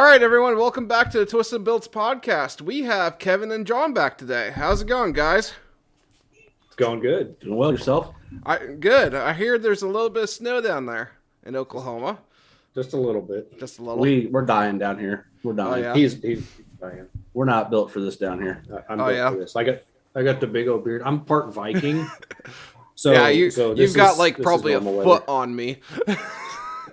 right, everyone, welcome back to the Twisted Builds podcast. We have Kevin and John back today. How's it going, guys? It's going good. Doing well yourself? Good. I hear there's a little bit of snow down there in Oklahoma. Just a little bit. Just a little. We're dying down here. We're dying. Oh, yeah? He's dying. We're not built for this down here. I'm built for this. I got the big old beard. I'm part Viking. So yeah, you've got probably a foot on me.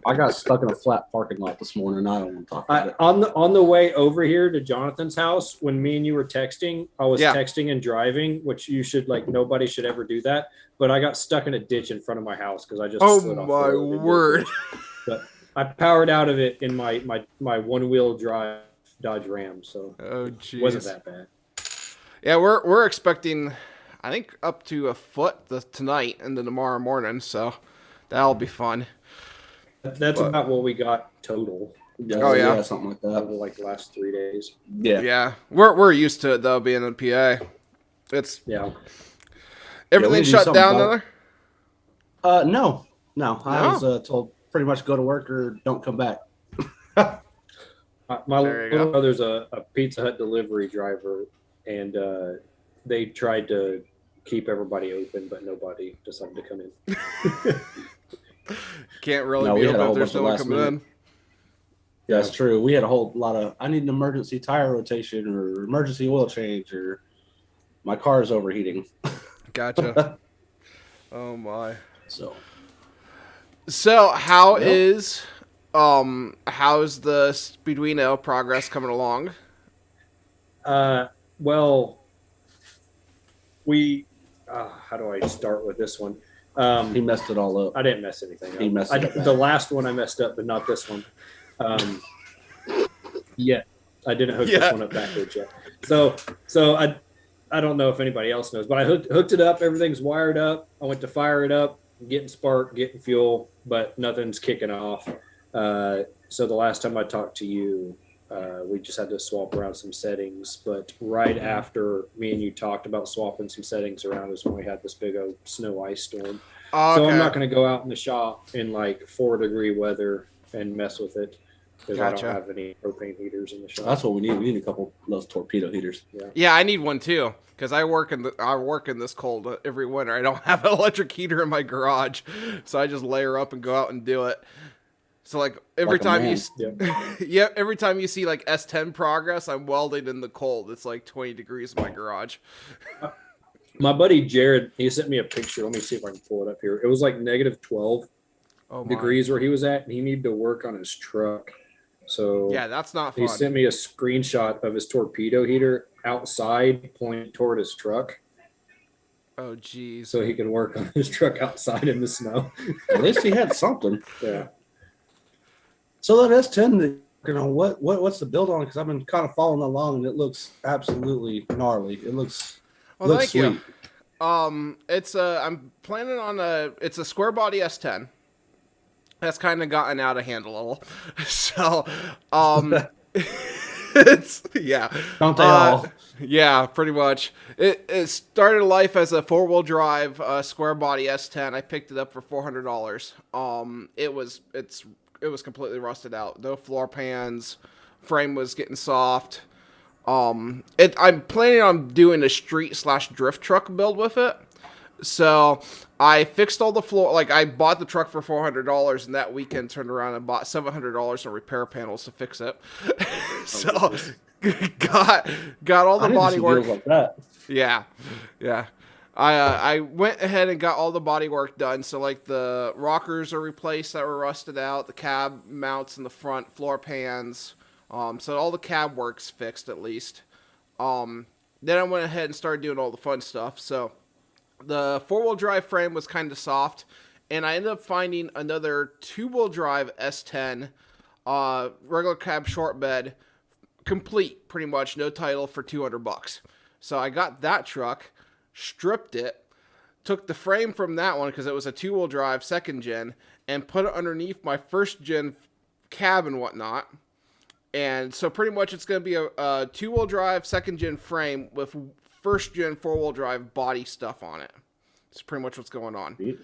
I got stuck in a flat parking lot this morning. I don't want to talk about it. On the way over here to Jonathan's house, when me and you were texting, I was texting and driving, which you should nobody should ever do that. But I got stuck in a ditch in front of my house because I just slid off my word! But I powered out of it in my one wheel drive Dodge Ram, so it wasn't that bad. Yeah, we're expecting, I think, up to a foot tonight and then tomorrow morning, so that'll be fun. That's about what we got total. Yeah, something like that. Over the last 3 days. Yeah. We're used to it though, being in PA. It's everything shut down there. No. I was told pretty much go to work or don't come back. My little brother's a Pizza Hut delivery driver, and they tried to keep everybody open, but nobody decided to come in. Can't really be open if there's no one coming in. Yeah, that's true. We had a whole lot of, I need an emergency tire rotation or emergency oil change or my car is overheating. Gotcha. Oh my. So how's the Speedwino progress coming along? Well, how do I start with this one? He messed it all up. I didn't mess anything up. He messed it up. The last one I messed up, but not this one. I didn't hook this one up backwards yet. So I don't know if anybody else knows, but I hooked it up. Everything's wired up. I went to fire it up, getting spark, getting fuel, but nothing's kicking off. So the last time I talked to you, we just had to swap around some settings. But right after me and you talked about swapping some settings around is when we had this big old snow ice storm. Okay. So I'm not going to go out in the shop in 4-degree weather and mess with it because I don't have any propane heaters in the shop. That's what we need. We need a couple of those torpedo heaters. Yeah, I need one too because I work in this cold every winter. I don't have an electric heater in my garage, so I just layer up and go out and do it. So every time you see S10 progress, I'm welding in the cold. It's 20 degrees in my garage. My buddy Jared, he sent me a picture. Let me see if I can pull it up here. It was negative 12 degrees where he was at, and he needed to work on his truck. So yeah, that's not fun. He sent me a screenshot of his torpedo heater outside, pointing toward his truck. Oh, geez. So he can work on his truck outside in the snow. At least he had something. Yeah. So that S10, what's the build on? Because I've been kind of following along, and it looks absolutely gnarly. It looks thank sweet. You. I'm planning on it's a square body S10. That's kind of gotten out of hand a little. So, it's Don't they all? Yeah, pretty much. It started life as a 4-wheel drive square body S10. I picked it up for $400. It was completely rusted out. No floor pans. Frame was getting soft. I'm planning on doing a street/drift truck build with it. So I fixed all the floor. I bought the truck for $400, and that weekend turned around and bought $700 in repair panels to fix it. So got all the body work. Like that. Yeah. I went ahead and got all the body work done. So the rockers are replaced that were rusted out, the cab mounts in the front, floor pans. So all the cab work's fixed at least. Then I went ahead and started doing all the fun stuff. So the 4-wheel drive frame was kind of soft, and I ended up finding another 2-wheel drive S10, regular cab short bed, complete pretty much, no title, for $200. So I got that truck, stripped it, took the frame from that one because it was a 2-wheel drive second gen, and put it underneath my first gen cab and whatnot. And so pretty much it's going to be a 2-wheel drive second gen frame with first gen 4-wheel drive body stuff on it. It's pretty much what's going on. A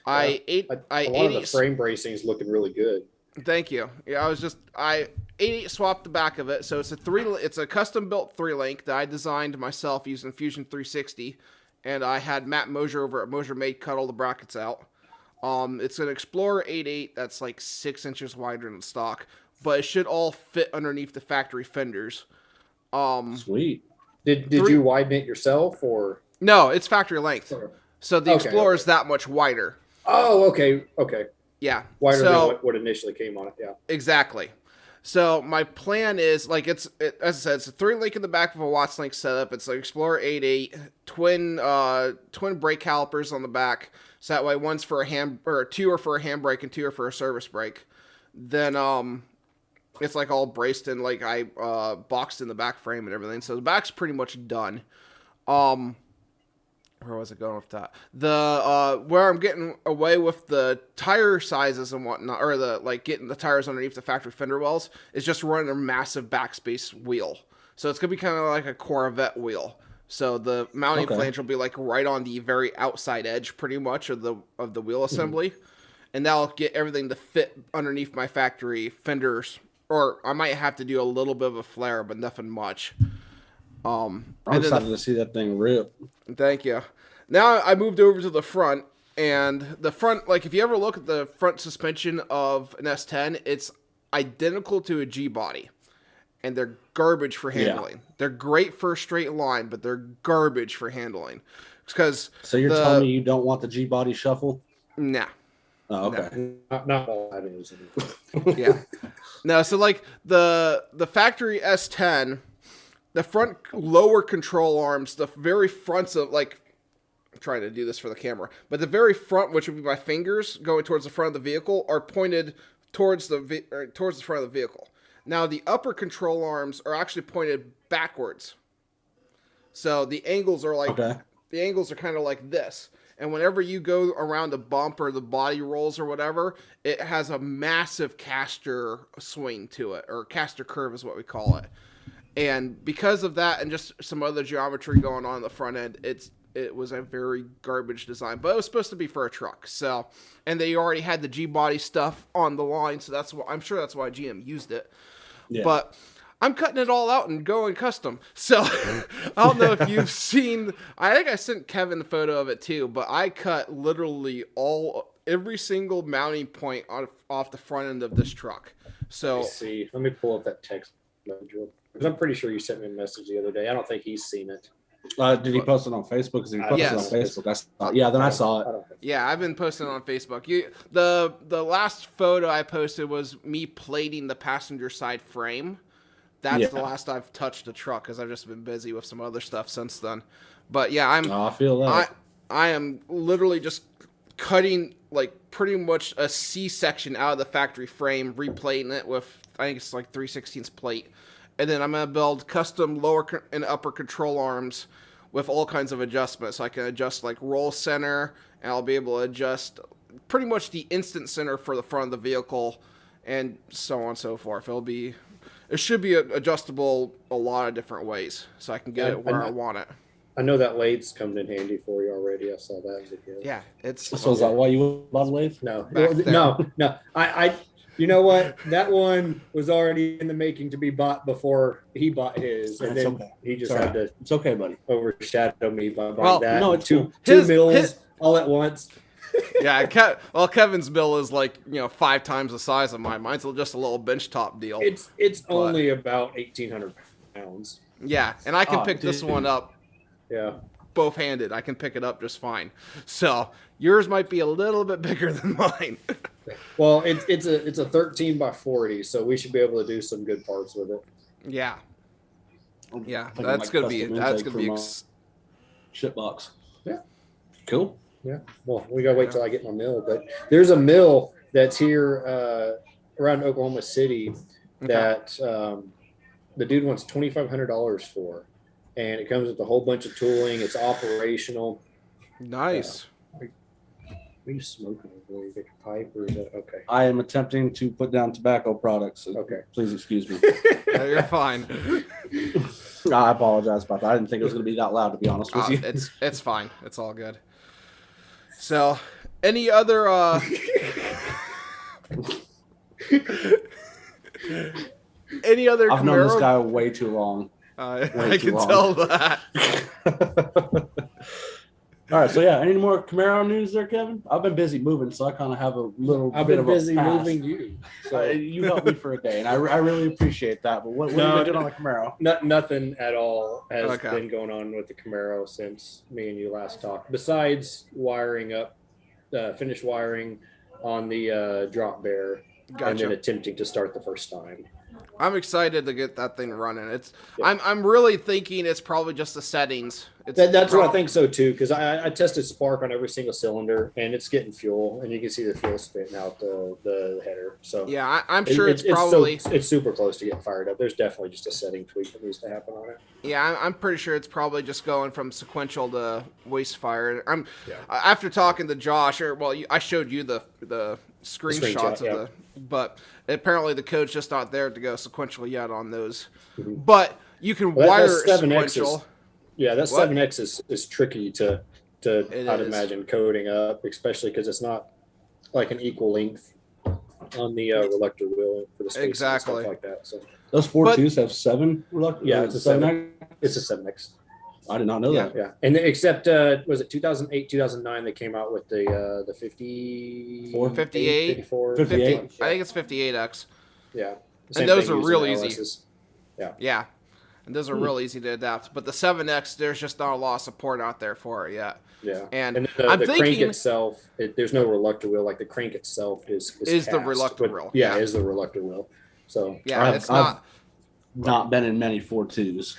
lot of the frame bracing is looking really good. Thank you. Yeah, I 88 swapped the back of it, so it's a custom built 3-link that I designed myself using Fusion 360, and I had Matt Mosier over at Mosier Made cut all the brackets out. It's an Explorer 88 that's like 6 inches wider than stock, but it should all fit underneath the factory fenders. Sweet. Did you widen it yourself or? No, it's factory length. So the Explorer is that much wider. Oh, okay. Yeah. Wider than what initially came on it. Yeah. Exactly. So my plan is as I said, it's a 3-link in the back of a Watts Link setup. It's like Explorer 88, twin brake calipers on the back. So that way one's for two are for a handbrake and 2 are for a service brake. Then it's like all braced and like I boxed in the back frame and everything. So the back's pretty much done. Where was it going with that? Where I'm getting away with the tire sizes and whatnot, or getting the tires underneath the factory fender wells, is just running a massive backspace wheel. So it's gonna be kind of like a Corvette wheel. So the mounting flange will be like right on the very outside edge, pretty much of the wheel assembly, and that'll get everything to fit underneath my factory fenders. Or I might have to do a little bit of a flare, but nothing much. I'm excited to see that thing rip. Thank you. Now I moved over to the front, and the front, like if you ever look at the front suspension of an S10, it's identical to a G body, and they're garbage for handling. Yeah. They're great for a straight line, but they're garbage for handling. Because so you're telling me you don't want the G body shuffle? Nah. Oh, okay. No. Not all that is. Yeah. No, so like the factory S10, the front lower control arms, the very fronts of like, I'm trying to do this for the camera, but the very front, which would be my fingers going towards the front of the vehicle, are pointed towards the front of the vehicle. Now the upper control arms are actually pointed backwards. So the angles are like the angles are kind of like this. And whenever you go around a bump or the body rolls or whatever, it has a massive caster swing to it, or caster curve is what we call it. And because of that and just some other geometry going on the front end, it was a very garbage design. But it was supposed to be for a truck. So, and they already had the G-body stuff on the line, so I'm sure that's why GM used it. Yeah. But I'm cutting it all out and going custom. So I don't know if you've seen, I think I sent Kevin a photo of it too, but I cut literally every single mounting point off the front end of this truck. So let's see. Let me pull up that text message because I'm pretty sure you sent me a message the other day. I don't think he's seen it. Did he post it on Facebook? Because he posted it on Facebook. Then I saw it. Yeah, I've been posting it on Facebook. The last photo I posted was me plating the passenger side frame. That's the last I've touched a truck because I've just been busy with some other stuff since then. But yeah, I feel that. I am literally just cutting like pretty much a C-section out of the factory frame, replating it with, I think it's like 3/16 plate. And then I'm going to build custom lower and upper control arms with all kinds of adjustments. So I can adjust like roll center, and I'll be able to adjust pretty much the instant center for the front of the vehicle, and so on and so forth. It should be adjustable a lot of different ways, so I can get it where I want it. I know that lathes comes in handy for you already. I saw that as a kid. Yeah, So is that why you bought a lathe? No. I you know what? That one was already in the making to be bought before he bought his, and then he just had to. It's okay, buddy. Overshadow me by buying that. No, it's two mills all at once. Yeah, Kevin's bill is like 5 times the size of mine. Mine's just a little benchtop deal. It's only about 1,800 pounds. Yeah, and I can pick this one up. Yeah, both handed. I can pick it up just fine. So yours might be a little bit bigger than mine. Well, it's a 13 by 40, so we should be able to do some good parts with it. Yeah. Yeah, that's gonna be shitbox. Yeah. Cool. Yeah. Well, we gotta wait till I get my mill, but there's a mill that's here around Oklahoma City that the dude wants $2,500 for, and it comes with a whole bunch of tooling. It's operational. Nice. Are you smoking before you get your pipe, or is that okay? I am attempting to put down tobacco products. So okay. Please excuse me. No, you're fine. I apologize about that. I didn't think it was going to be that loud, to be honest with you. It's fine. It's all good. So, any other Any other I've Camaro? known this guy way too long. I can tell that. All right, so yeah, any more Camaro news there, Kevin? I've been busy moving, so I kind of have a little I've bit been of busy a pass. moving you. So You helped me for a day, and I really appreciate that. But what have you been doing on the Camaro? nothing at all has Okay. been going on with the Camaro since me and you last talked. Besides wiring up, finished wiring on the drop bear, and then Gotcha. attempting to start the first time. I'm excited to get that thing running. Yeah. I'm really thinking it's probably just the settings. That's what I think so too, because I tested spark on every single cylinder, and it's getting fuel, and you can see the fuel spitting out the header. So Yeah, I'm sure it's probably. it's super close to getting fired up. There's definitely just a setting tweak that needs to happen on it. Yeah, I'm pretty sure it's probably just going from sequential to waste fire. After talking to Josh, I showed you the screenshots of yeah. the, but apparently the code's just not there to go sequential yet on those. Mm-hmm. But you can wire sequential. Yeah, that 7X is tricky to It I'd is. imagine coding up, especially because it's not like an equal length on the reluctor wheel for the space Exactly. and stuff like that. So Those 4.2s have 7 reluctant. yeah, it's a 7. X? It's a 7X. I did not know that. Yeah, and except was it 2008, 2009? They came out with the 50, 58? 54, 58. I think it's 58X. Yeah, And those thing are using real the easy. LSs. Yeah. And those are real easy to adapt. But the 7X, there's just not a lot of support out there for it yet. Yeah, And the crank thinking- itself, there's no reluctor wheel. Like the crank itself is the cast, reluctor but- wheel. Yeah, Yeah. is the reluctor wheel. So Yeah, it's not. Not been in many 4.2s.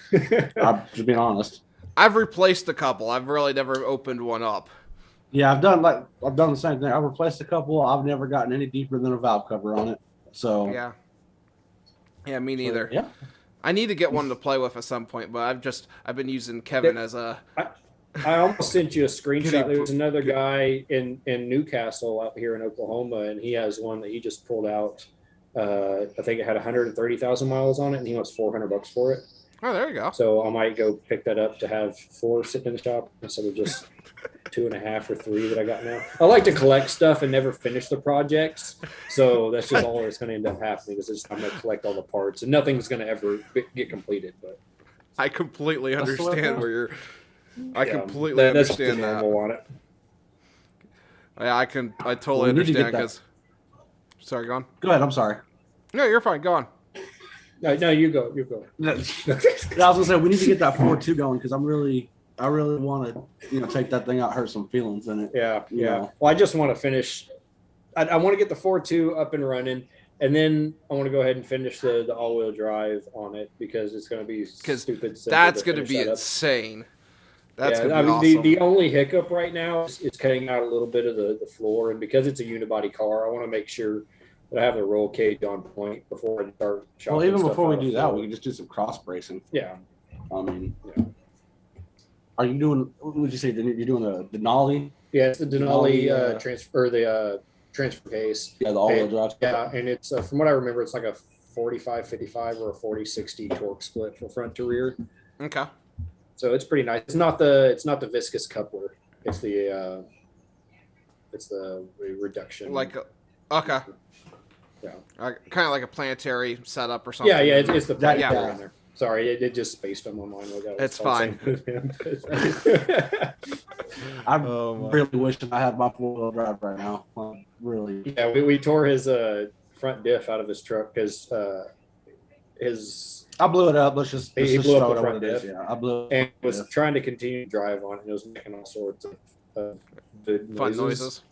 I'm just being honest. I've replaced a couple. I've really never opened one up. Yeah, I've done the same thing. I've replaced a couple. I've never gotten any deeper than a valve cover on it. So Yeah. Yeah, me neither. yeah. I need to get one to play with at some point, but I've been using Kevin as a. I almost sent you a screenshot. Good. There was another guy in Newcastle out here in Oklahoma, and he has one that he just pulled out. I think it had 130,000 miles on it, and he wants $400 for it. Oh, there you go. So I might go pick that up to have 4 sitting in the shop instead of just 2.5 or 3 that I got now. I like to collect stuff and never finish the projects, so that's just all that's going to end up happening. Is I'm going to collect all the parts, and nothing's going to ever get completed. But I completely That's the way it understand goes. where you're. I yeah, completely that's understand the that. normal on it. Yeah, I totally Well, we need to get understand that. because. Sorry, go on. Go ahead. I'm sorry. No, you're fine. Go on. No, you go. You go. I was gonna say we need to get that 4.2 going because I really want to take that thing out, hurt some feelings in it. Yeah. Yeah. Well, I just want to finish. I want to get the 4.2 up and running, and then I want to go ahead and finish the all-wheel drive on it because it's going to be stupid. simple That's going to finish be that up. insane. That's Yeah, going to be awesome. the only hiccup right now is cutting out a little bit of the floor, and because it's a unibody car, I want to make sure that I have the roll cage on point before I start. Well, chopping even stuff before we out of do the that, floor. we can just do some cross bracing. Yeah. I mean, Yeah. are you doing? What would you say? You're doing a Denali? Yeah, it's the Denali Denali, transfer case. Yeah, the all-wheel drive. Yeah, and it's from what I remember, it's like a 45-55 or a 40-60 torque split from front to rear. Okay. So it's pretty nice. It's not the viscous coupler. It's the reduction. Okay. Yeah. Kind of like a planetary setup or something. Yeah, it's the That- coupler yeah. in there. Sorry, it just spaced on my mind. It's fine. I'm Oh, my. really wishing I had my 4-wheel drive right now. Really. Yeah, we tore his front diff out of his truck because his I blew it up. Let's just He just blew up throw the it front what it is. diff. Yeah, I blew it. and was Yeah. trying to continue to drive on it. And it was making all sorts of good Fun noises.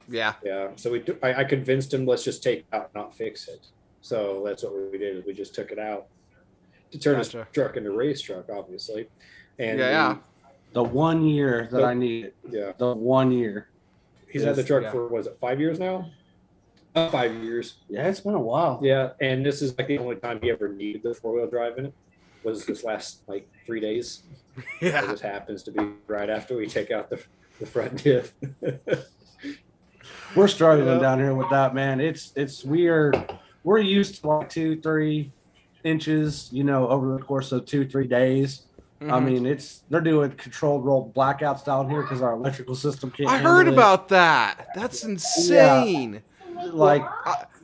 Yeah. Yeah, so I convinced him, let's just take it out, not fix it. So that's what we did. Is we just took it out to turn his Gotcha. truck into a race truck, obviously. And Yeah. The 1 year that I needed. yeah. The 1 year. He's had the truck Yeah. for was it 5 years now? 5 years. Yeah, it's been a while. Yeah, and this is like the only time he ever needed the 4-wheel drive in it. Was this last like 3 days? It Yeah. just happens to be right after we take out the front diff. We're struggling Yeah. down here with that, man. It's we're used to like 2-3 inches, over the course of 2-3 days. I Mhm. mean, they're doing controlled roll blackouts down here because our electrical system can't. I handle heard it. about that. That's insane. Like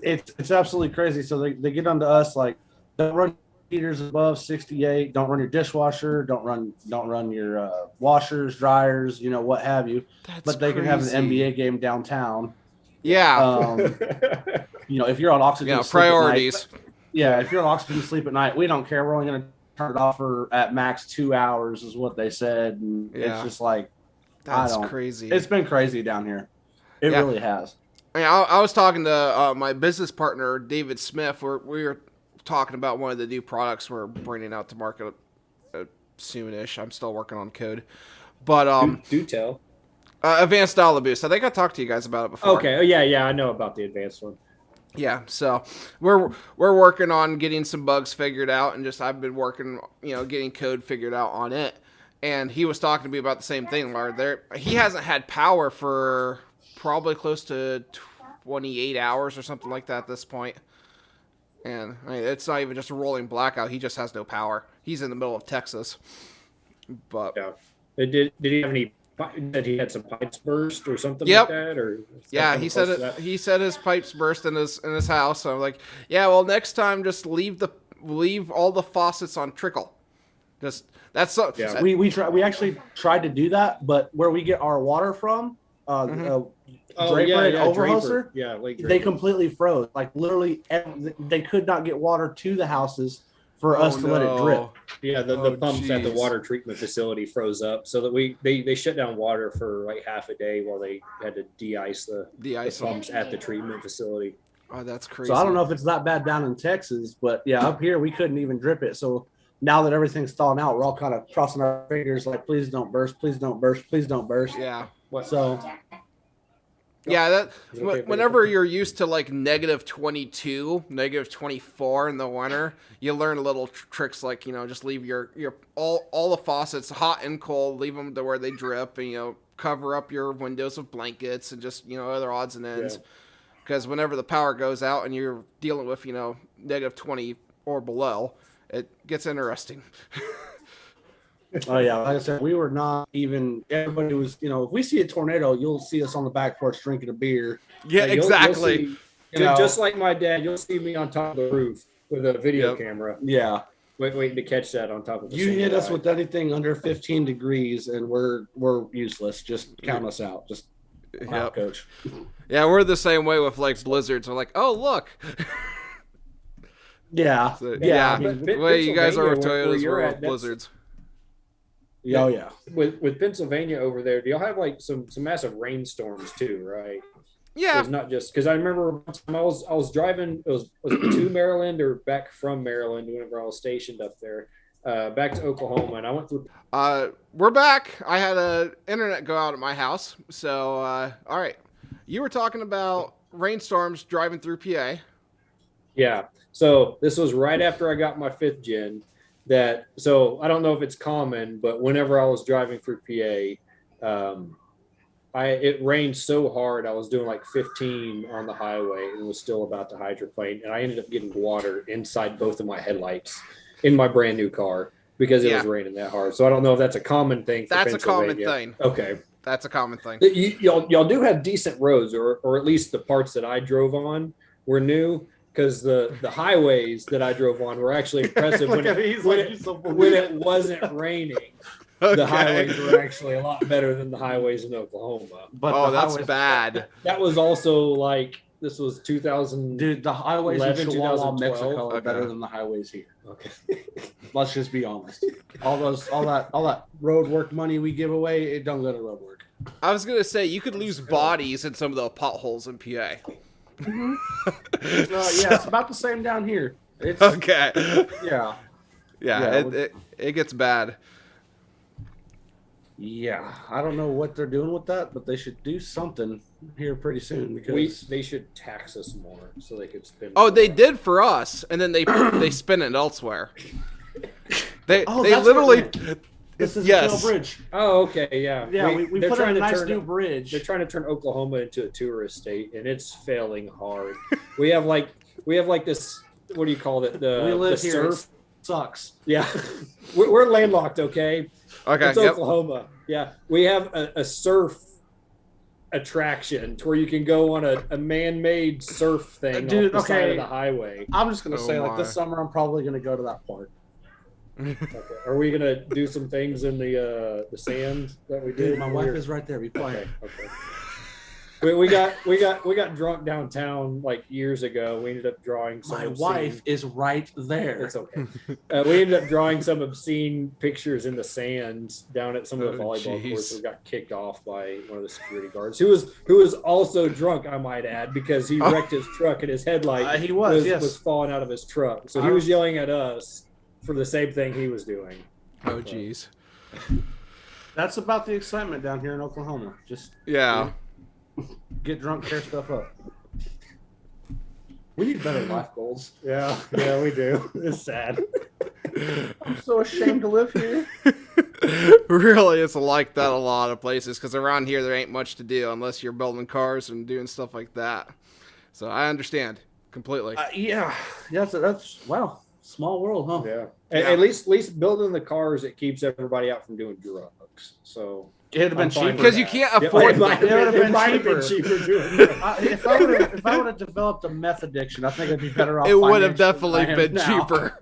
it's absolutely crazy. So they get onto us like, don't run heaters above 68. Don't run your dishwasher. Don't run your washers, dryers, what have you. That's but they can have an crazy. NBA game downtown. Yeah. If you're on oxygen, Yeah, sleep at priorities. night, if you're on oxygen sleep at night, we don't care. We're only going to turn it off for at max 2 hours, is what they said. And it's just like, that's crazy. It's been crazy down here. It really has. I was talking to my business partner, David Smith. We were talking about one of the new products we're bringing out to market soonish. I'm still working on code. But do tell. Advanced Dial Boost. I think I talked to you guys about it before. Okay. Oh, yeah, I know about the advanced one. Yeah, so we're working on getting some bugs figured out, and I've been working, getting code figured out on it. And he was talking to me about the same thing, where he hasn't had power for probably close to 28 hours or something like that at this point. And it's not even just a rolling blackout. He just has no power. He's in the middle of Texas. But yeah, did he have any? That he had some pipes burst or something like that, or he said it. He said his pipes burst in his house. So I'm like, yeah, well, next time just leave all the faucets on trickle. We actually tried to do that, but where we get our water from, Draper and Overhoser, they completely froze. Like literally, they could not get water to the houses for us to let it drip. Yeah, the pumps at the water treatment facility froze up, so that they shut down water for like half a day while they had to de-ice the pumps at the treatment facility. Oh, that's crazy. So I don't know if it's that bad down in Texas, but yeah, up here we couldn't even drip it. So now that everything's thawing out, we're all kind of crossing our fingers like, please don't burst, please don't burst, please don't burst. Yeah. So yeah, whenever you're used to like -22, -24 in the winter, you learn little tricks like, just leave your all the faucets hot and cold, leave them to where they drip, and cover up your windows with blankets and just other odds and ends. Because whenever the power goes out and you're dealing with -20 or below, it gets interesting. Oh yeah, like I said, we were not even. Everybody was, if we see a tornado, you'll see us on the back porch drinking a beer. Yeah, exactly. You'll see, just like my dad, you'll see me on top of the roof with a video camera. Yeah, waiting to catch that on top of the. You hit us with anything under 15 degrees, and we're useless. Just count us out. Just out, coach. Yeah, we're the same way with like blizzards. We're like, oh look. Yeah, I mean, the way you guys are with Toyotas, we're with blizzards. Oh yeah. With Pennsylvania over there, do y'all have like some massive rainstorms too, right? Yeah. It's not just because I remember one time I was driving. Was it to Maryland or back from Maryland whenever I was stationed up there, back to Oklahoma, and I went through. We're back. I had a internet go out at my house, so all right. You were talking about rainstorms driving through PA. Yeah. So this was right after I got my 5th gen. So I don't know if it's common, but whenever I was driving through PA, it rained so hard I was doing like 15 on the highway and was still about to hydroplane, and I ended up getting water inside both of my headlights in my brand new car because it was raining that hard. So I don't know if that's a common thing. That's a common thing. Okay, that's a common thing. Y'all do have decent roads, or at least the parts that I drove on were new. Because the highways that I drove on were actually impressive when it wasn't raining. Okay. The highways were actually a lot better than the highways in Oklahoma. But that's bad. That was also like, this was 2000. Dude, the highways in Chihuahua, Mexico are better than the highways here. Okay. Let's just be honest. All that road work money we give away, it don't go to road work. I was gonna say you could lose bodies in some of the potholes in PA. Mm-hmm. It's about the same down here. It's, okay. Yeah. It gets bad. Yeah, I don't know what they're doing with that, but they should do something here pretty soon because they should tax us more so they could spend. Oh, they did for us, and then they spend it elsewhere. They literally. This is a bridge. Oh, okay, yeah. Yeah, we put in a nice new bridge. They're trying to turn Oklahoma into a tourist state, and it's failing hard. we have like this. What do you call it? We live the here. surf It sucks. Yeah, we're landlocked. Okay. Okay. It's Oklahoma. Yeah, we have a surf attraction to where you can go on a man-made surf thing off the side of the highway. I'm just gonna say, like, this summer, I'm probably gonna go to that park. Okay. Are we gonna do some things in the sand that we did? Dude, my wife is right there. Be quiet. Okay. We got drunk downtown like years ago. We ended up drawing some. My wife is right there. It's okay. We ended up drawing some obscene pictures in the sand down at some of the volleyball courts. We got kicked off by one of the security guards, who was also drunk, I might add, because he wrecked his truck and his headlight was falling out of his truck. So he was yelling at us for the same thing he was doing. Oh, jeez. That's about the excitement down here in Oklahoma. Just get drunk, tear stuff up. We need better life goals. Yeah, we do. It's sad. I'm so ashamed to live here. Really, it's like that a lot of places, because around here there ain't much to do unless you're building cars and doing stuff like that. So I understand completely. That's wow. Small world, huh? Yeah. At least building the cars, it keeps everybody out from doing drugs. So it'd have been cheaper because you can't afford. It might have been cheaper doing drugs. If I would have developed a meth addiction, I think I'd be better off. It would have definitely been cheaper.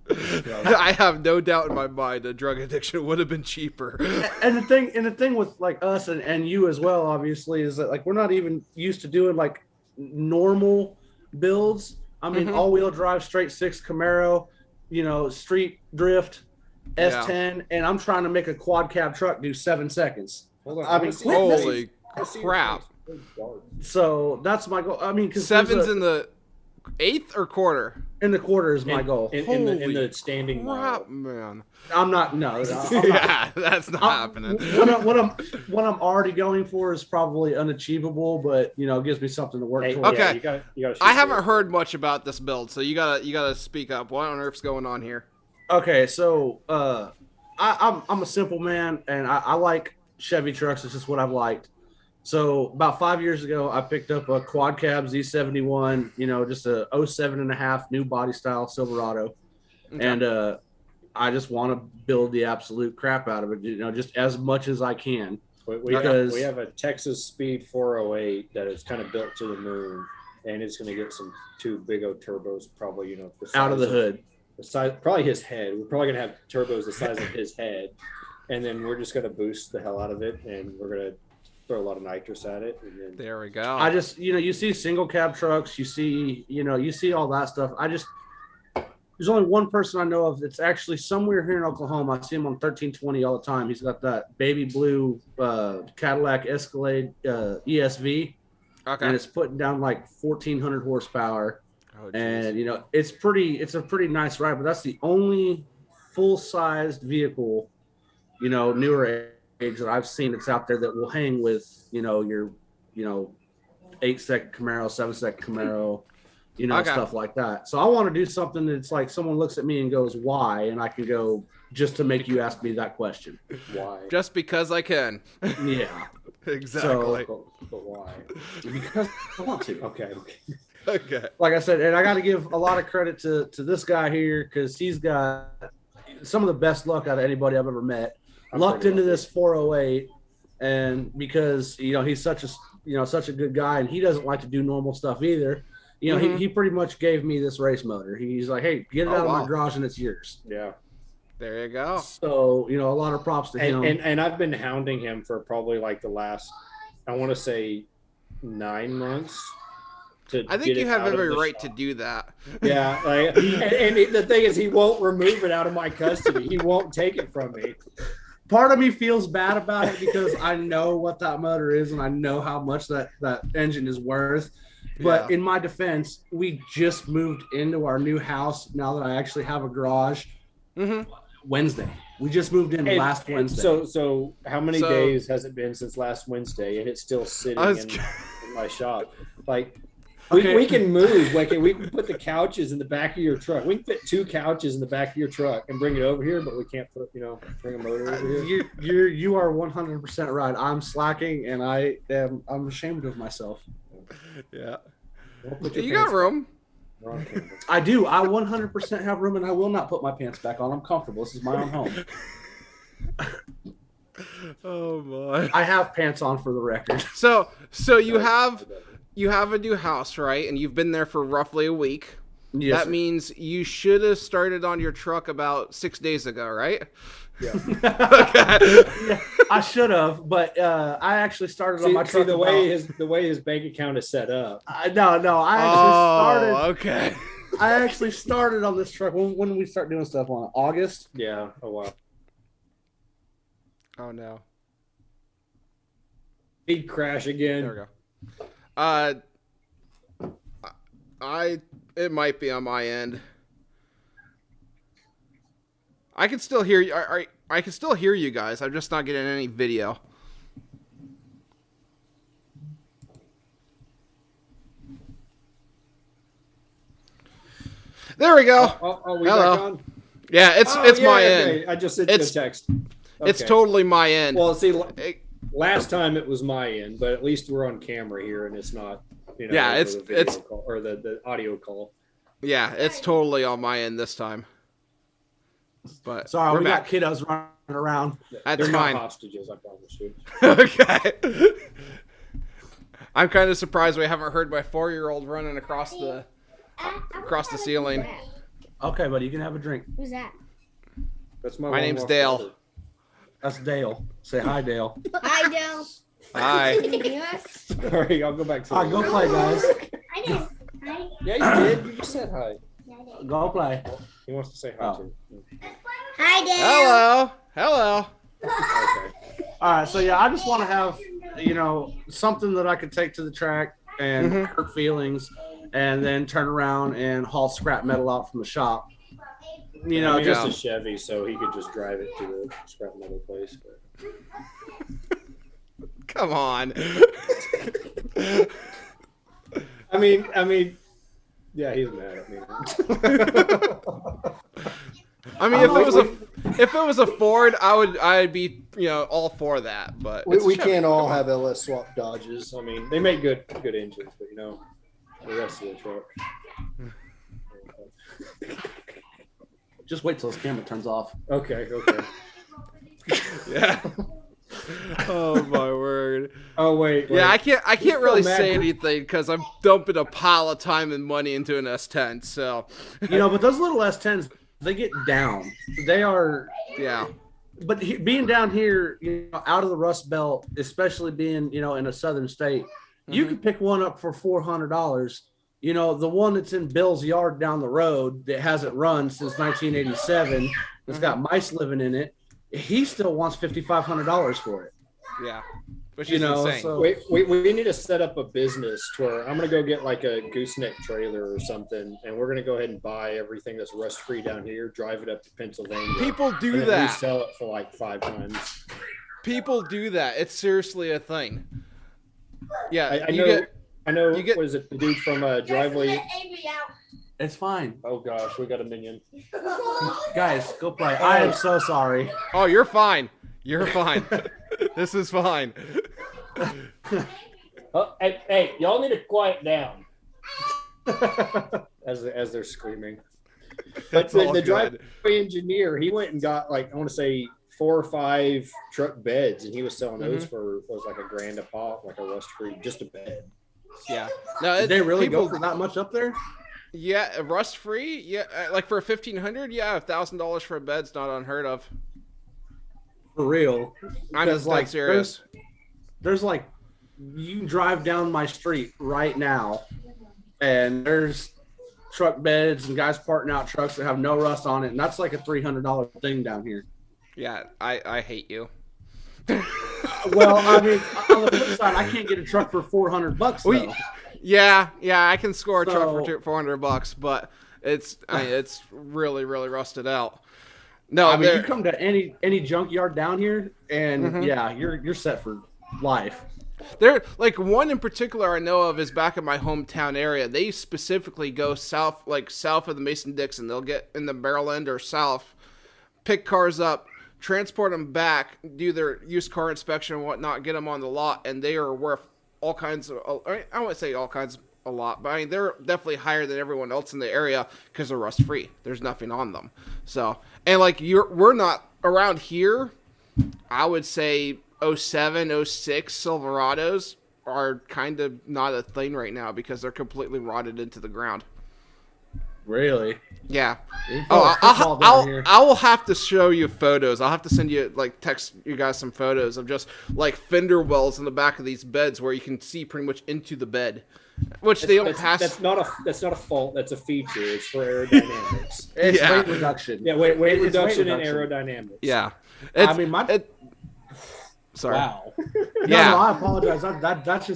I have no doubt in my mind a drug addiction would have been cheaper. And the thing with like us and you as well, obviously, is that like we're not even used to doing like normal builds. I mean, all-wheel drive, straight six Camaro, street drift, S10, and I'm trying to make a quad cab truck do 7 seconds. I mean, holy crap! So that's my goal. I mean, because seven's in the eighth or quarter. In the quarter is my goal. In the standing crap, man. I'm not. No. That's not happening. What I'm already going for is probably unachievable, but it gives me something to work towards. Okay. Yeah, you gotta I haven't heard much about this build, so you gotta speak up. What on earth's going on here? Okay, so I'm a simple man, and I like Chevy trucks. It's just what I've liked. So about 5 years ago, I picked up a quad cab Z71, just a 07.5 new body style Silverado. Okay. And I just want to build the absolute crap out of it, just as much as I can. We have a Texas Speed 408 that is kind of built to the moon, and it's going to get some two big old turbos, probably, out of the hood. The size, probably his head. We're probably going to have turbos the size of his head, and then we're just going to boost the hell out of it, and we're going to throw a lot of nitrous at it. And then there we go. I just, you see single cab trucks, you see all that stuff. There's only one person I know of that's actually somewhere here in Oklahoma. I see him on 1320 all the time. He's got that baby blue Cadillac Escalade ESV, and it's putting down like 1,400 horsepower. Oh, and it's a pretty nice ride. But that's the only full-sized vehicle, newer age that I've seen that's out there that will hang with your 8-second Camaro, 7-second Camaro, stuff like that. So I want to do something that's like someone looks at me and goes, why? And I can go, just to make you ask me that question. Why? Just because I can. Yeah. Exactly. But why? Because I want to. Okay. Like I said, and I got to give a lot of credit to this guy here, because he's got some of the best luck out of anybody I've ever met. Lucked into this 408, and because he's such a good guy, and he doesn't like to do normal stuff either. He pretty much gave me this race motor. He's like, hey, get it out of my garage and it's yours. Yeah. There you go. So, a lot of props to him. And I've been hounding him for probably like the last, I want to say 9 months. I think you have every right to do that. Yeah. And the thing is, he won't remove it out of my custody. He won't take it from me. Part of me feels bad about it because I know what that motor is and I know how much that engine is worth. But in my defense, we just moved into our new house now that I actually have a garage. Wednesday. We just moved in last Wednesday. So how many days has it been since last Wednesday, and it's still sitting in my shop? Like, we can move. Like, we can put the couches in the back of your truck. We can fit 2 couches in the back of your truck and bring it over here, but we can't put, bring a motor over here. You are 100% right. I'm slacking, and I'm ashamed of myself. Yeah. You got room. I do. I 100% have room, and I will not put my pants back on. I'm comfortable. This is my own home. Oh my! I have pants on for the record. So you have a new house, right? And you've been there for roughly a week. Yes, that sir. means you should have started on your truck about 6 days ago, right? Yeah. Okay. Yeah, I should have, but I actually started on my truck. The way his bank account is set up. No, I actually started. Okay. I actually started on this truck when did we start doing stuff on it? August. Yeah. Oh wow. Oh no. He'd crash again. There we go. It might be on my end. I can still hear you. I can still hear you guys. I'm just not getting any video. There we go. We back on? Yeah, it's my end. I just sent you a text. Okay. It's totally my end. Well, see, last time it was my end, but at least we're on camera here, and it's not. Yeah, it's call, or the audio call. Yeah, it's totally on my end this time. But sorry, we back. got kiddos running around. That's They're fine. not hostages, I promise you. Okay. I'm kind of surprised we haven't heard my 4-year-old running across the ceiling. Okay, buddy, you can have a drink. Who's that? That's my name's Dale. Brother. That's Dale. Say hi, Dale. Hi, Dale. Hi. Sorry, I'll go back to. All right, go play, guys. I did. Hi. Yeah, you did. You just said hi. Go play. He wants to say hi too. Hi, Dale. Hello. Okay. All right, so yeah, I just want to have something that I could take to the track and hurt feelings, and then turn around and haul scrap metal out from the shop. Just a Chevy, so he could just drive it to the scrap metal place. But... Come on. I mean, yeah, he's mad at me. I mean, if it was a Ford, I'd be all for that. But we can't all have LS swap Dodges. I mean, they make good engines, but the rest of the truck. Just wait till this camera turns off. Okay. Yeah. Oh my word. Oh wait. Yeah, I can't really mad. say anything because I'm dumping a pile of time and money into an S10. So. But those little S10s, they get down. They are. Yeah. But being down here, out of the Rust Belt, especially being, in a southern state, you can pick one up for $400. The one that's in Bill's yard down the road that hasn't run since 1987, that's got mice living in it, he still wants $5,500 for it. Yeah. Which is insane. So, we need to set up a business to where I'm going to go get like a gooseneck trailer or something, and we're going to go ahead and buy everything that's rust-free down here, drive it up to Pennsylvania. People do and then that. We sell it for like 5 times. People do that. It's seriously a thing. Yeah, I know. What is it? The dude from Driveway. it's fine. Oh gosh, we got a minion. Guys, go play. I am so sorry. Oh, you're fine. You're fine. This is fine. Oh, hey, y'all need to quiet down. as they're screaming. But the driveway engineer, he went and got I want to say 4 or 5 truck beds, and he was selling those for like $1,000 a pop, like a rust-free, just a bed. Yeah. No, Did they really go for that much up there? Yeah, rust-free. Yeah, like for $1,500. Yeah, $1,000 for a bed's not unheard of. For real. I'm dead serious. There's you can drive down my street right now, and there's truck beds and guys parking out trucks that have no rust on it, and that's like a $300 thing down here. Yeah, I hate you. Well, I mean, on the flip side, I can't get a truck for $400 though. Yeah, I can score a truck for $400, but it's really, really rusted out. No, I mean, you come to any junkyard down here, and you're set for life. There, one in particular I know of is back in my hometown area. They specifically go south of the Mason-Dixon. They'll get in the Maryland or south, pick cars up, transport them back, do their used car inspection and whatnot, get them on the lot, and they are worth all kinds of, I wouldn't say all kinds a lot, but I mean, they're definitely higher than everyone else in the area because they're rust free. There's nothing on them. So, and we're not around here. I would say 07, 06 Silverados are kind of not a thing right now because they're completely rotted into the ground. Really? Yeah. Oh, I will have to show you photos. I'll have to send you, text you guys some photos of just, fender wells in the back of these beds where you can see pretty much into the bed. Which they don't pass. That's not a fault. That's a feature. It's for aerodynamics. It's weight reduction. Yeah, weight reduction and aerodynamics. Yeah. Sorry. Wow. Yeah. No, I apologize.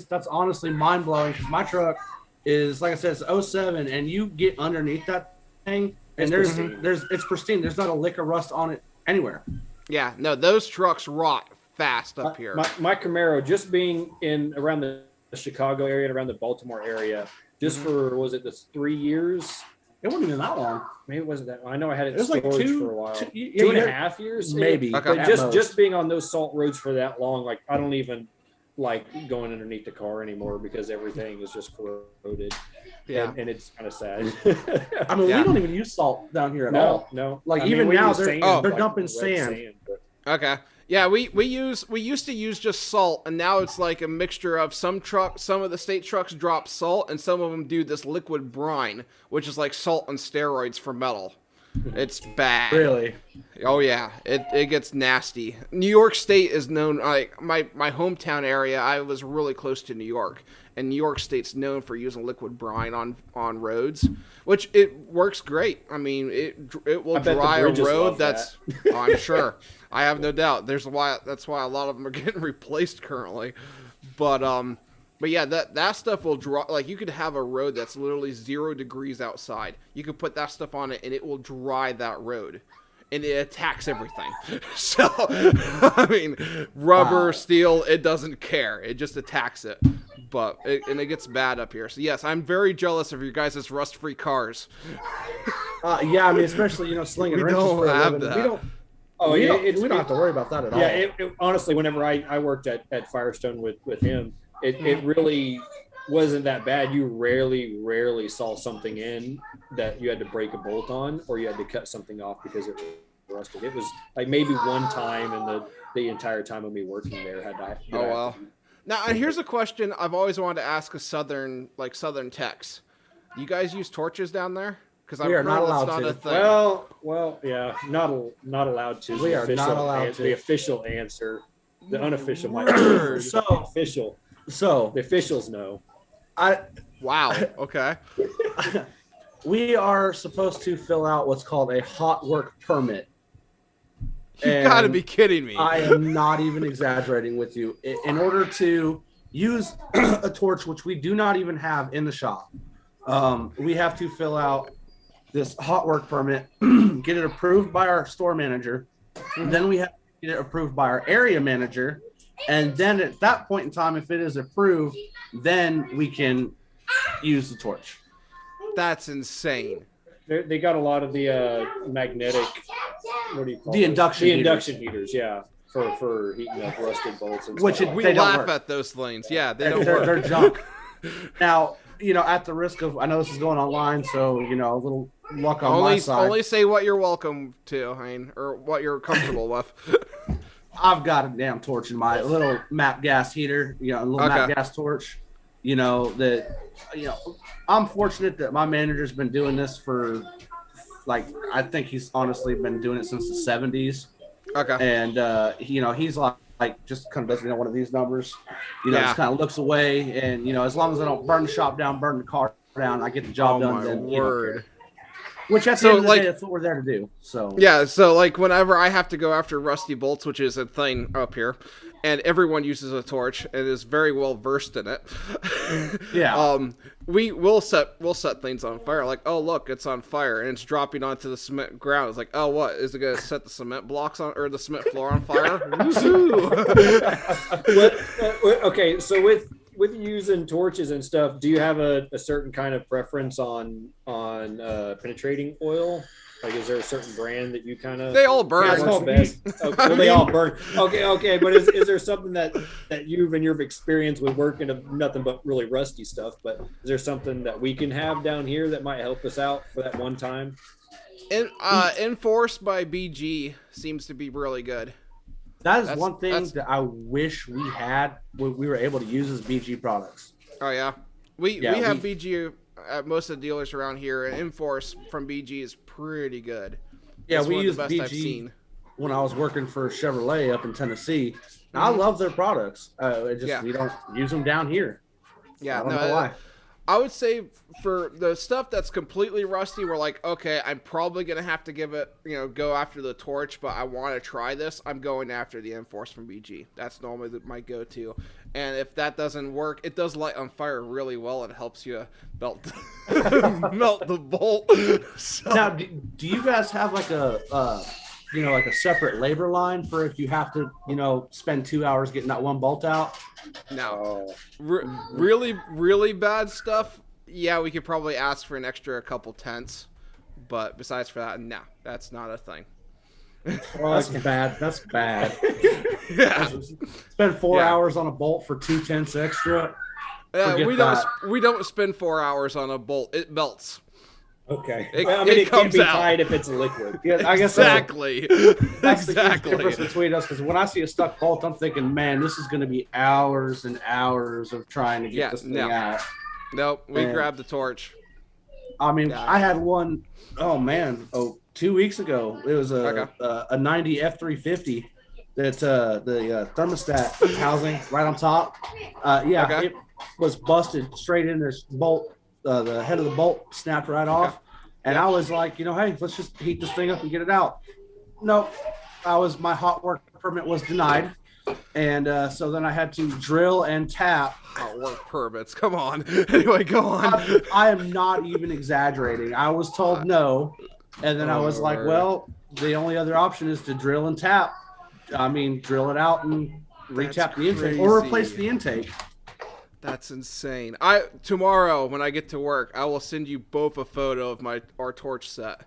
That's honestly mind blowing because my truck is, like I said, it's 07, and you get underneath that thing, and it's pristine. There's not a lick of rust on it anywhere. Yeah. No, those trucks rot fast up here. My Camaro, just being in around the Chicago area and around the Baltimore area, just for this 3 years? It wasn't even that long. Maybe it wasn't that long. I know I had it was storage for a while. 2.5 years, maybe. Okay. But just being on those salt roads for that long, I don't even like going underneath the car anymore because everything is just corroded. Yeah, and it's kind of sad. I mean, we don't even use salt down here at all. No. Even now they're dumping sand. Okay. Yeah, we used to use just salt, and now it's like a mixture of some of the state trucks drop salt, and some of them do this liquid brine, which is like salt on steroids for metal. It's bad. Really? Oh yeah, it gets nasty. New York State is known, my hometown area. I was really close to New York, and New York State's known for using liquid brine on roads, which it works great. I mean, it will dry a road. That's oh, I'm sure. I have no doubt. That's why a lot of them are getting replaced currently, but yeah, that stuff will dry. Like, you could have a road that's literally 0 degrees outside. You could put that stuff on it, and it will dry that road, and it attacks everything. So, I mean, rubber, steel, it doesn't care. It just attacks it. But it gets bad up here. So yes, I'm very jealous of your guys' rust-free cars. Yeah, I mean, especially slinging wrenches for a living. That. We don't. Oh, we don't have to worry about that at all. Yeah, honestly, whenever I worked at Firestone with him. It really wasn't that bad. You rarely saw something in that you had to break a bolt on, or you had to cut something off because it was rusted. It was like maybe one time in the entire time of me working there had I. Oh wow! Now here's a question I've always wanted to ask a southern Tex. You guys use torches down there? Because we are not allowed to. A thing. Well, yeah, not allowed to. We are not allowed to. The official answer, the unofficial might be official. So the officials know. Wow. Okay. We are supposed to fill out what's called a hot work permit. You got to be kidding me. I am not even exaggerating with you. In order to use a torch, which we do not even have in the shop, we have to fill out this hot work permit, get it approved by our store manager. Then we have to get it approved by our area manager. And then at that point in time, if it is approved, then we can use the torch. That's insane. They got a lot of the magnetic, what do you call it? The induction heaters, yeah, for heating up rusted bolts and which stuff. We laugh at those things. Yeah, they're junk. Now, at the risk of, I know this is going online, so a little luck on my side. Only say what you're welcome to, or what you're comfortable with. I've got a damn torch in my little MAP gas heater, MAP gas torch. I'm fortunate that my manager's been doing this for, I think he's honestly been doing it since the 70s. Okay. And, he's just kind of doesn't one of these numbers. Just kind of looks away. And, as long as I don't burn the shop down, burn the car down, I get the job done. Then, word. Which at the end of the day, that's what we're there to do. So yeah, so whenever I have to go after rusty bolts, which is a thing up here, and everyone uses a torch and is very well versed in it. Yeah. We'll set things on fire. Like, oh look, it's on fire and it's dropping onto the cement ground. It's like, oh, what is it gonna set the cement blocks on or the cement floor on fire? Okay, so with using torches and stuff, do you have a certain kind of preference on penetrating oil? Like, is there a certain brand that you kind of... They all burn. Best? They all burn. Okay. But is there something that you've in your experience with working of nothing but really rusty stuff, but is there something that we can have down here that might help us out for that one time? Enforced by BG seems to be really good. That is one thing that I wish we had. We were able to use as BG products. Oh yeah, we have BG at most of the dealers around here, and Enforce from BG is pretty good. Yeah, it's we one used of the best BG I've seen. when I was working for Chevrolet up in Tennessee. I love their products. We don't use them down here. Yeah, I don't know why. I would say for the stuff that's completely rusty, we're like, okay, I'm probably going to have to give it, go after the Torch, but I want to try this. I'm going after the Enforce from BG. That's normally my go-to. And if that doesn't work, it does light on fire really well and helps you melt the bolt. So. Now, do you guys have like a separate labor line for if you have to, spend 2 hours getting that one bolt out? No. Really, really bad stuff. Yeah, we could probably ask for an extra couple tenths. But besides for that, no, that's not a thing. Well, that's bad. That's bad. Yeah. Spend 4 hours on a bolt for 2 tenths extra. We don't spend 4 hours on a bolt. It melts. Okay. It can't be out. tied if it's liquid. Yeah, I guess exactly. That's the difference between us. Because when I see a stuck bolt, I'm thinking, man, this is going to be hours and hours of trying to get this thing out. Nope. We grabbed the Torch. I mean, I had one. Oh man. 2 weeks ago, it was a 90 F350 that the thermostat housing right on top. It was busted straight in. There's bolt. The head of the bolt snapped right off, and I was like, hey, let's just heat this thing up and get it out. Nope, my hot work permit was denied, and so then I had to drill and tap. Hot work permits, come on. Anyway, go on. I am not even exaggerating. I was told no, and then I was like, well, the only other option is to drill and tap. I mean, drill it out and retap the intake or replace the intake. That's insane. Tomorrow when I get to work, I will send you both a photo of our Torch set.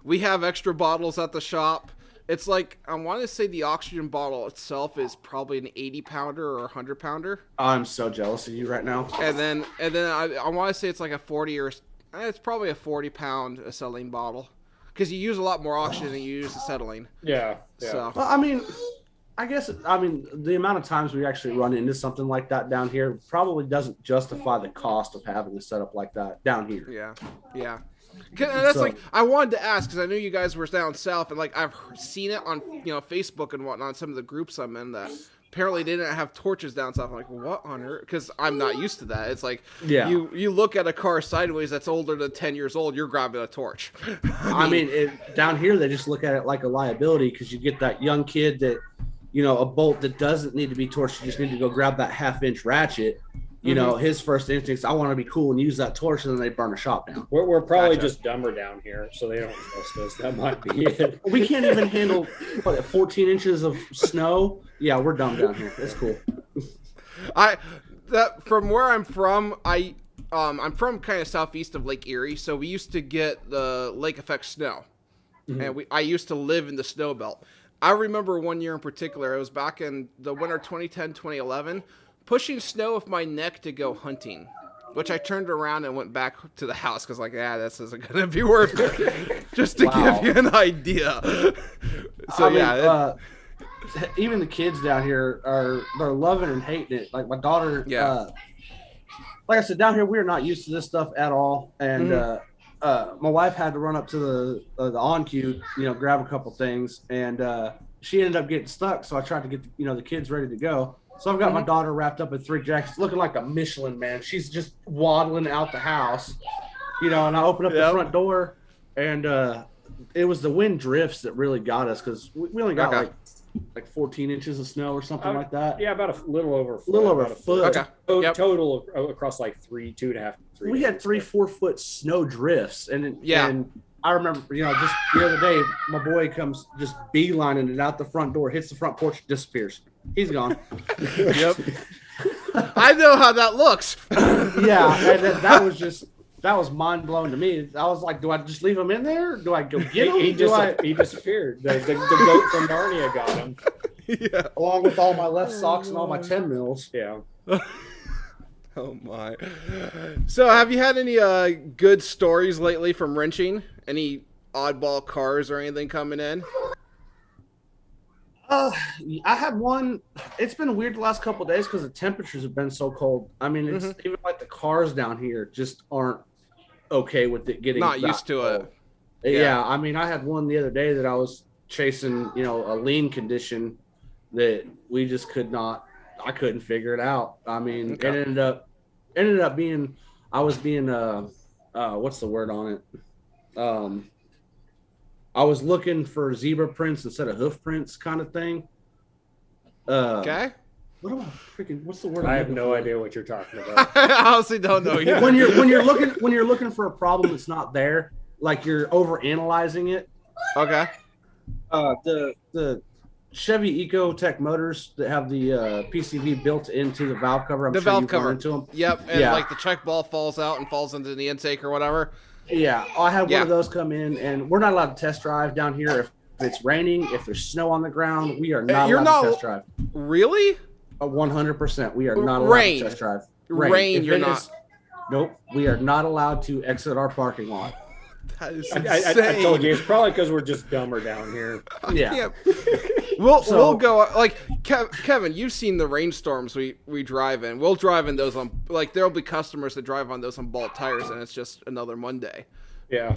We have extra bottles at the shop. It's like, I want to say the oxygen bottle itself is probably an 80-pounder or 100-pounder. I'm so jealous of you right now. And then I want to say it's like a 40 or it's probably a 40-pound acetylene bottle because you use a lot more oxygen than you use acetylene. Yeah. So. Well, I mean, the amount of times we actually run into something like that down here probably doesn't justify the cost of having a setup like that down here. Yeah. That's like, I wanted to ask because I knew you guys were down south, and like I've seen it on Facebook and whatnot, some of the groups I'm in that apparently they didn't have torches down south. I'm like, what on earth? Because I'm not used to that. It's like, you look at a car sideways that's older than 10 years old, you're grabbing a torch. I mean, down here they just look at it like a liability because you get that young kid that. A bolt that doesn't need to be torched, you just need to go grab that 1/2-inch ratchet. His first instinct is, I want to be cool and use that torch, and then they burn a shop down. We're probably just dumber down here, so they don't trust us. That might be it. We can't even handle 14 inches of snow. Yeah, we're dumb down here. It's cool. From where I'm from, I'm from kind of southeast of Lake Erie, so we used to get the lake effect snow, and I used to live in the snow belt. I remember one year in particular, it was back in the winter 2010, 2011, pushing snow with my neck to go hunting, which I turned around and went back to the house because this isn't going to be worth it, just to give you an idea. So, even the kids down here they're loving and hating it. Like my daughter, like I said, down here, we're not used to this stuff at all. And my wife had to run up to the on-queue, grab a couple things, and she ended up getting stuck. So I tried to get the kids ready to go. So I've got my daughter wrapped up in 3 jackets, looking like a Michelin man. She's just waddling out the house, and I open up the front door, and it was the wind drifts that really got us because we only got like 14 inches of snow or something like that. Yeah, about a little over a foot. A little over a foot. Okay. Total across like 2.5, 3. We had 3-4 foot snow drifts, and I remember, just the other day, my boy comes just beelining it out the front door, hits the front porch, disappears. He's gone. Yep. I know how that looks. Yeah, and that was mind blowing to me. I was like, do I just leave him in there? Do I go get him? He disappeared. The goat from Narnia got him. Yeah. Along with all my left socks and all my 10 mils. Yeah. Oh my. So have you had any good stories lately from wrenching? Any oddball cars or anything coming in? I had one. It's been weird the last couple of days because the temperatures have been so cold. I mean, it's even like the cars down here just aren't okay with it getting not used to cold. it. Yeah, I mean, I had one the other day that I was chasing, a lean condition that we just could not. I couldn't figure it out. I mean, it ended up being. I was being what's the word on it? I was looking for zebra prints instead of hoof prints, kind of thing. Okay. What's the word? I have no idea what you're talking about. I honestly don't know. Either. when you're looking for a problem that's not there, like you're over analyzing it. Okay. The Chevy Ecotech motors that have the PCV built into the valve cover. The valve cover. Into them. Yep. And like the check ball falls out and falls into the intake or whatever. Yeah, I had one of those come in, and we're not allowed to test drive down here. If it's raining, if there's snow on the ground, we are not allowed to test drive. Really? 100%. We are not allowed to test drive. Rain, you're not. Nope, we are not allowed to exit our parking lot. That is I told you, it's probably because we're just dumber down here. Yeah. We'll go like Kevin. You've seen the rainstorms we drive in. We'll drive in those on there'll be customers that drive on those on bald tires, and it's just another Monday. Yeah.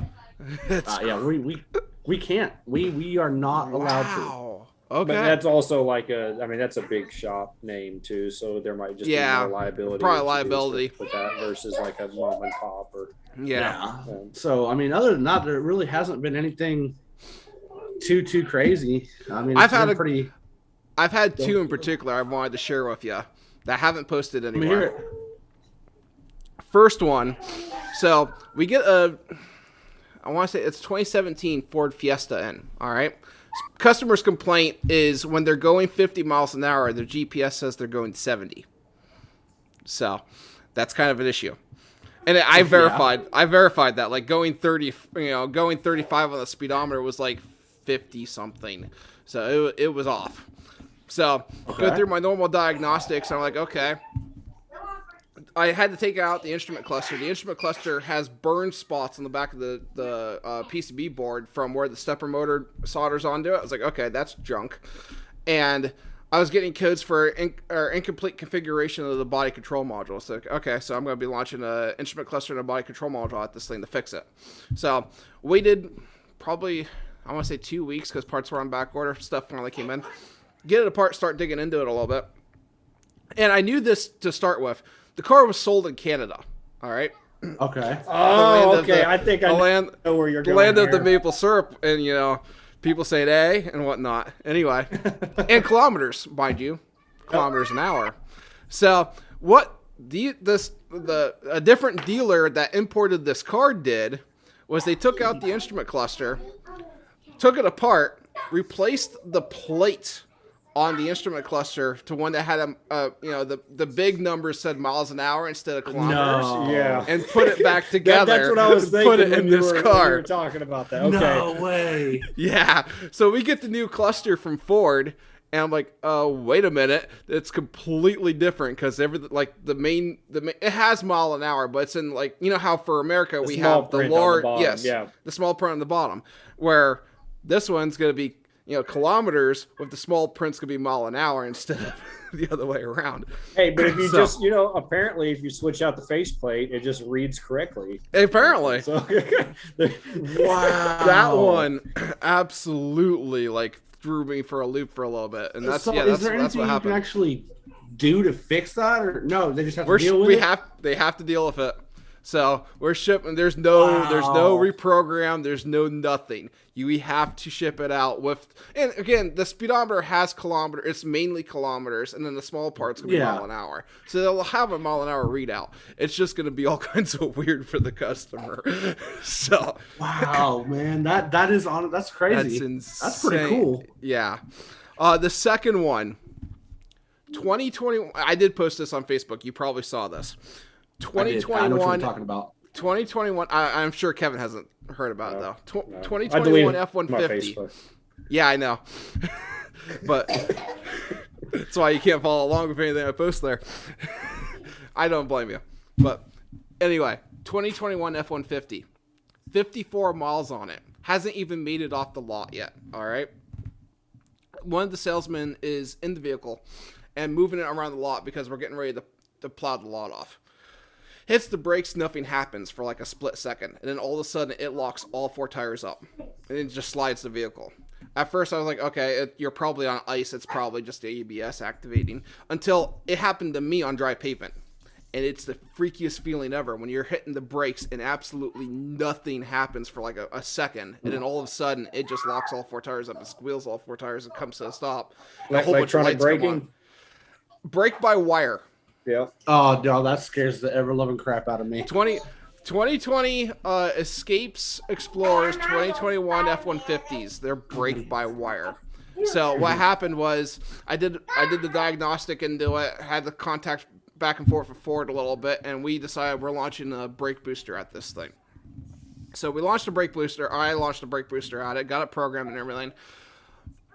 We can't. We are not allowed to. Okay. But that's also that's a big shop name too, so there might just be more liability. Probably liability with that versus like a mom and pop or. Yeah. So I mean, other than that, there really hasn't been anything too crazy. I mean, I've had two in particular I wanted to share with you that I haven't posted anywhere. First one, so we get I want to say it's 2017 Ford Fiesta in. All right. Customer's complaint is when they're going 50 miles an hour, their GPS says they're going 70. So that's kind of an issue. And I verified that, like going 35 on the speedometer was like 50 something. So it was off. So go through my normal diagnostics. And I'm like, okay. I had to take out the instrument cluster. The instrument cluster has burn spots on the back of the PCB board from where the stepper motor solders onto it. I was like, okay, that's junk. And I was getting codes for incomplete configuration of the body control module. So, okay, so I'm going to be launching an instrument cluster and a body control module at this thing to fix it. So we did probably, I want to say 2 weeks because parts were on back order. Stuff finally came in. Get it apart, start digging into it a little bit. And I knew this to start with. The car was sold in Canada. All right. Okay. Oh, okay. I think I know where you're going. The land of the maple syrup, and people saying A and whatnot. Anyway, and kilometers, mind you, kilometers an hour. So what a different dealer that imported this car did was they took out the instrument cluster, took it apart, replaced the plate on the instrument cluster to one that had the big numbers said miles an hour instead of kilometers. No. Yeah. And put it back together. That's what I was thinking. Put it in this car. When you were talking about that. Okay. No way. Yeah. So we get the new cluster from Ford, and I'm like, wait a minute, it's completely different because the main it has mile an hour, but it's in how for America we have the lower the small print on the bottom, where this one's gonna be kilometers with the small prints could be mile an hour instead of the other way around. Hey, but if you apparently if you switch out the faceplate, it just reads correctly. Apparently. So, wow. That one absolutely threw me for a loop for a little bit. And that's is there anything that's what happened. You can actually do to fix that, or no, they just have to deal with it? They have to deal with it. So we're shipping. There's no reprogram. There's no nothing. We have to ship it out with. And again, the speedometer has kilometers. It's mainly kilometers, and then the small parts can be mile an hour. So they'll have a mile an hour readout. It's just going to be all kinds of weird for the customer. So wow, man, that's crazy. That's insane. That's pretty cool. Yeah. The second one, 2021. I did post this on Facebook. You probably saw this. 2021. I know what you're talking about. 2021. I'm sure Kevin hasn't heard about it though. 2021 F-150. Yeah, I know. But that's why you can't follow along with anything I post there. I don't blame you. But anyway, 2021 F-150. 54 miles on it. Hasn't even made it off the lot yet. All right. one of the salesmen is in the vehicle and moving it around the lot because we're getting ready to plow the lot off. Hits the brakes, nothing happens for like a split second. And then all of a sudden, it locks all 4 tires up. And it just slides the vehicle. At first, I was like, okay, you're probably on ice. It's probably just the ABS activating. Until it happened to me on dry pavement. And it's the freakiest feeling ever when you're hitting the brakes and absolutely nothing happens for like a second. And then all of a sudden, it just locks all 4 tires up and squeals all 4 tires and comes to a stop. Like electronic braking? Brake by wire. Yeah. Oh, no, that scares the ever-loving crap out of me. 2020 Escapes, Explorers, 2021 F-150s. They're brake by wire. So what happened was I did the diagnostic into it, had the contact back and forth with Ford a little bit, and we decided we're launching a brake booster at this thing. So we launched a brake booster. I launched a brake booster at it, got it programmed and everything.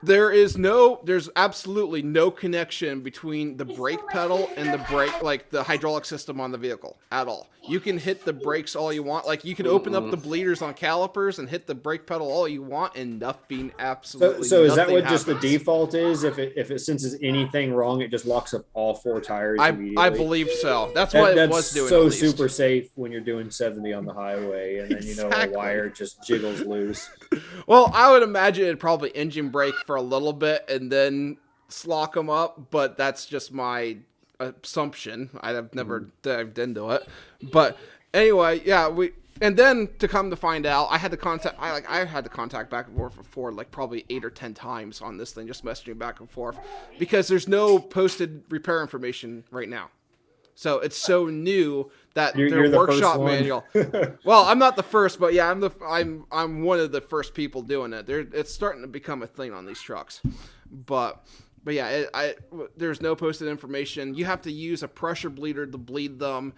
There's absolutely no connection between the brake pedal and the brake, like the hydraulic system on the vehicle at all. You can hit the brakes all you want. Like you can open up the bleeders on calipers and hit the brake pedal all you want and nothing, absolutely So is that nothing what happens. just the default is? If it senses anything wrong, it just locks up all 4 tires immediately? I believe so. That's what it was doing. So super safe when you're doing 70 on the highway and then, Exactly. a wire just jiggles loose. Well, I would imagine it'd probably engine brake for a little bit and then slock them up, but that's just my assumption. I've never dived into it. But anyway, yeah, and then to come to find out, I had to contact back and forth with Ford like probably 8 or 10 times on this thing, just messaging back and forth because there's no posted repair information right now. So it's so new that their workshop manual. Well, I'm not the first, but yeah, I'm one of the first people doing it. It's starting to become a thing on these trucks, but yeah, there's no posted information. You have to use a pressure bleeder to bleed them,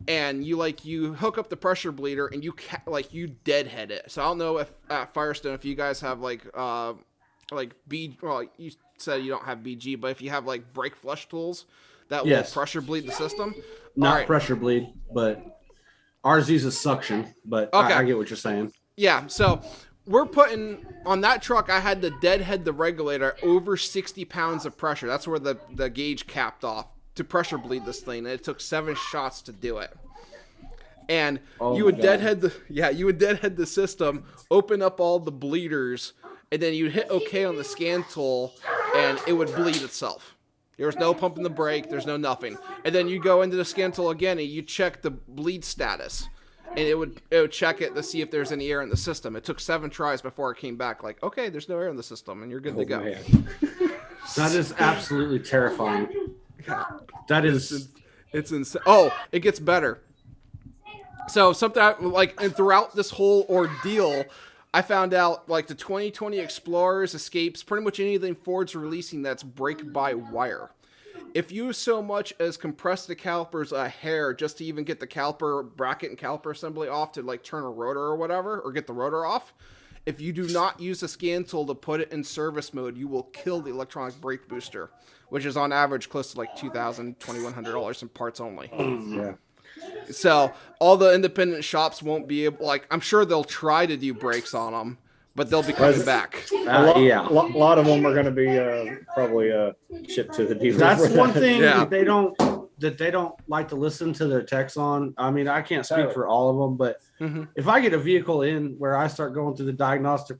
and you hook up the pressure bleeder and you deadhead it. So I don't know if at Firestone if you guys have you said you don't have BG, but if you have like brake flush tools that will pressure bleed the system. Not pressure bleed, but ours uses suction, but okay. I get what you're saying. Yeah, so we're putting on that truck, I had to deadhead the regulator over 60 pounds of pressure. That's where the gauge capped off to pressure bleed this thing, and it took 7 shots to do it. And you would deadhead the system, open up all the bleeders, and then you'd hit OK on the scan tool, and it would bleed itself. There was no pump in the brake. There's no nothing. And then you go into the scan tool again, and you check the bleed status. And it would check it to see if there's any air in the system. It took 7 tries before it came back like, okay, there's no air in the system, and you're good to go. Man. That is absolutely terrifying. That is... It's insane. Oh, it gets better. So something and throughout this whole ordeal, I found out like the 2020 Explorers, Escapes, pretty much anything Ford's releasing that's brake by wire. If you so much as compress the calipers a hair just to even get the caliper bracket and caliper assembly off to like turn a rotor or whatever, or get the rotor off, if you do not use the scan tool to put it in service mode, you will kill the electronic brake booster, which is on average close to like $2,000, $2,100 in parts only. Yeah. So all the independent shops won't be able, I'm sure they'll try to do brakes on them, but they'll be coming back. A lot of them are going to be probably shipped to the dealer. That's one thing that they don't like to listen to their techs on. I mean, I can't speak for all of them, but if I get a vehicle in where I start going through the diagnostic,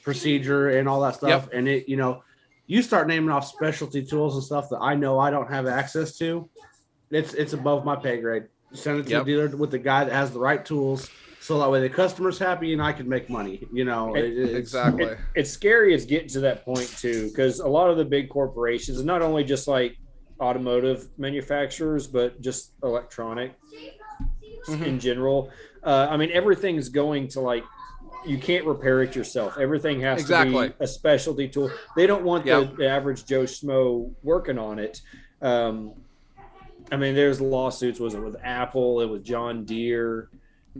procedure and all that stuff, and it, you start naming off specialty tools and stuff that I know I don't have access to, it's above my pay grade. Send it to the dealer with the guy that has the right tools, so that way the customer's happy and I can make money. Exactly. It's scary. It's getting to that point too, because a lot of the big corporations, not only just like automotive manufacturers, but just electronic in general. I mean, everything's going to you can't repair it yourself. Everything has to be a specialty tool. They don't want the average Joe Schmo working on it. I mean, there's lawsuits. Was it with Apple? It was John Deere.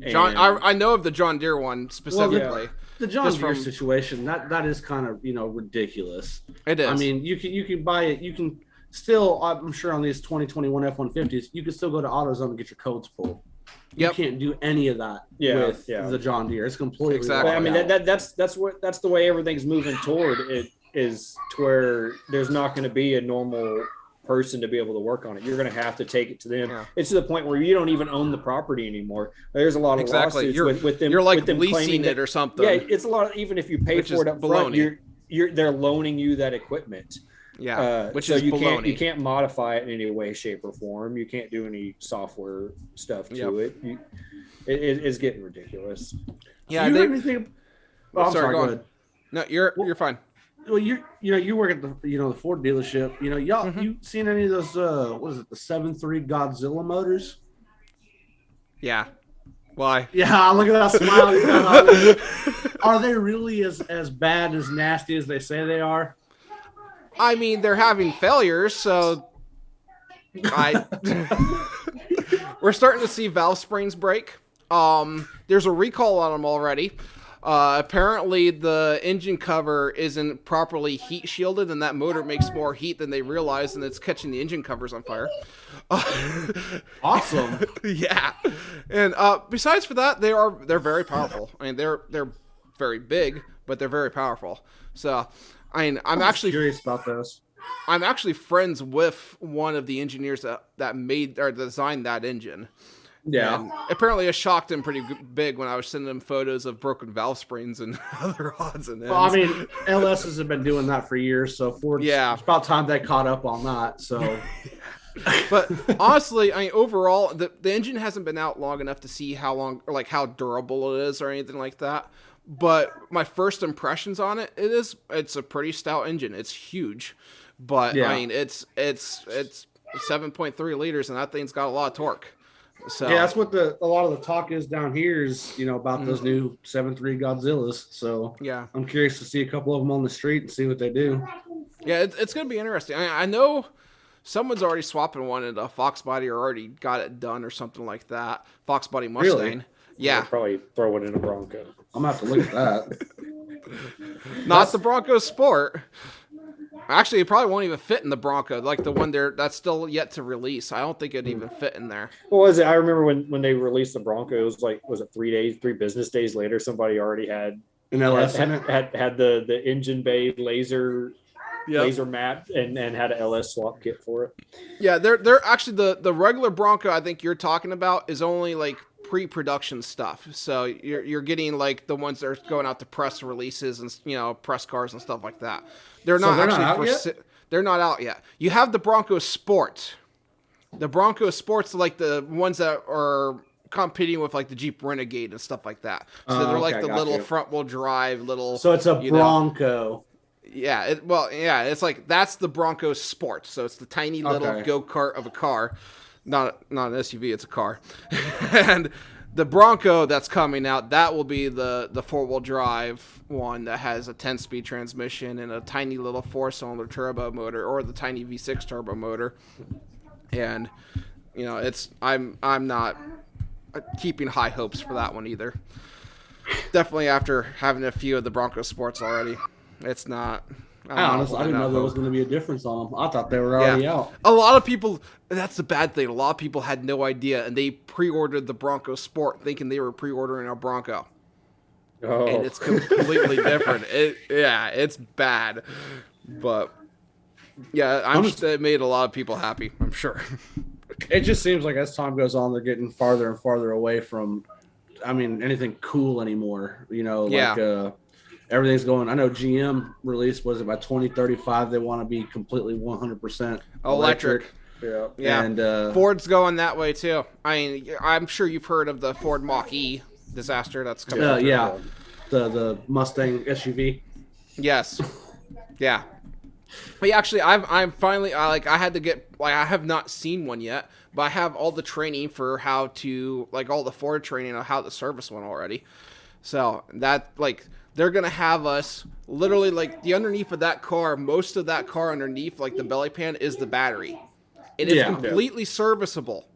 I know of the John Deere one specifically. Well, the John Deere situation that is kind of ridiculous. It is. I mean, you can buy it. You can still, I'm sure, on these 2021 F-150s, you can still go to AutoZone and get your codes pulled. You can't do any of that with the John Deere. It's completely I mean, that's the way everything's moving toward it. is to where there's not going to be a normal person to be able to work on it. You're going to have to take it to them. Yeah. It's to the point where you don't even own the property anymore. There's a lot of lawsuits with them. You're like with them leasing it or something. Yeah, it's a lot. Even if you pay for it up front, they're loaning you that equipment. Yeah, which is baloney. You can't modify it in any way, shape, or form. You can't do any software stuff to it. It's getting ridiculous. Yeah, anything? I'm sorry. Go ahead. No, you're fine. Well, you work at the Ford dealership. Y'all, you seen any of those? What is it? The 7.3 Godzilla motors? Yeah. Why? Yeah, look at that smile. Are they really as bad, as nasty as they say they are? I mean, they're having failures, so we're starting to see valve springs break. There's a recall on them already. Apparently, the engine cover isn't properly heat shielded, and that motor makes more heat than they realize, and it's catching the engine covers on fire. Awesome. Yeah, and besides for that, they're very powerful. I mean, they're very big, but they're very powerful. So, I'm actually curious about this. I'm actually friends with one of the engineers that made or designed that engine. Yeah. And apparently, it shocked him pretty big when I was sending him photos of broken valve springs and other odds and ends. Well, I mean, LSs have been doing that for years, so Ford. Yeah, it's about time they caught up on that. So, but honestly, I mean, overall, the engine hasn't been out long enough to see how long or like how durable it is or anything like that. But my first impressions on it's a pretty stout engine. It's huge, but yeah. I mean, it's 7.3 liters, and that thing's got a lot of torque. So yeah, that's what a lot of the talk is down here is, about those new 7.3 Godzillas. So yeah, I'm curious to see a couple of them on the street and see what they do. Yeah, it's going to be interesting. I know someone's already swapping one into a Fox body or already got it done or something like that. Fox body Mustang. Really? Yeah. Probably throw it in a Bronco. I'm going to have to look at that. Not the Bronco Sport. Actually, it probably won't even fit in the Bronco, like the one that's still yet to release. I don't think it'd even fit in there. What was it? I remember when they released the Bronco, it was like, was it 3 business days later, somebody already had an LS had the engine bay laser mat and had an LS swap kit for it. Yeah, they're actually the regular Bronco I think you're talking about is only like pre-production stuff. So you're getting like the ones that are going out to press releases and press cars and stuff like that. They're not they're not out yet. You have the Bronco Sport. The Bronco Sport's like the ones that are competing with like the Jeep Renegade and stuff like that. So they're like the little front wheel drive little. So it's a Bronco. Yeah, it's like that's the Bronco Sport. So it's the tiny little go-kart of a car. Not an SUV, it's a car. And the Bronco that's coming out, that will be the four-wheel drive one that has a 10-speed transmission and a tiny little 4-cylinder turbo motor or the tiny V6 turbo motor. And I'm not keeping high hopes for that one either. Definitely after having a few of the Bronco Sports already. It's not. I didn't know there was going to be a difference on them. I thought they were already out. A lot of people, that's the bad thing. A lot of people had no idea, and they pre-ordered the Bronco Sport thinking they were pre-ordering a Bronco. Oh. And it's completely different. It's bad. But, yeah, it made a lot of people happy, I'm sure. It just seems like as time goes on, they're getting farther and farther away from, anything cool anymore. Everything's going. I know GM released, by 2035 they want to be completely 100% electric. Yeah. And Ford's going that way too. I'm sure you've heard of the Ford Mach-E disaster that's coming. Yeah, the Mustang SUV. Yes. Yeah. But actually, I'm finally I had to get I have not seen one yet, but I have all the training for how to all the Ford training on how to service one already. So that they're going to have us literally the underneath of that car, most of that car underneath the belly pan is the battery. And it's completely serviceable.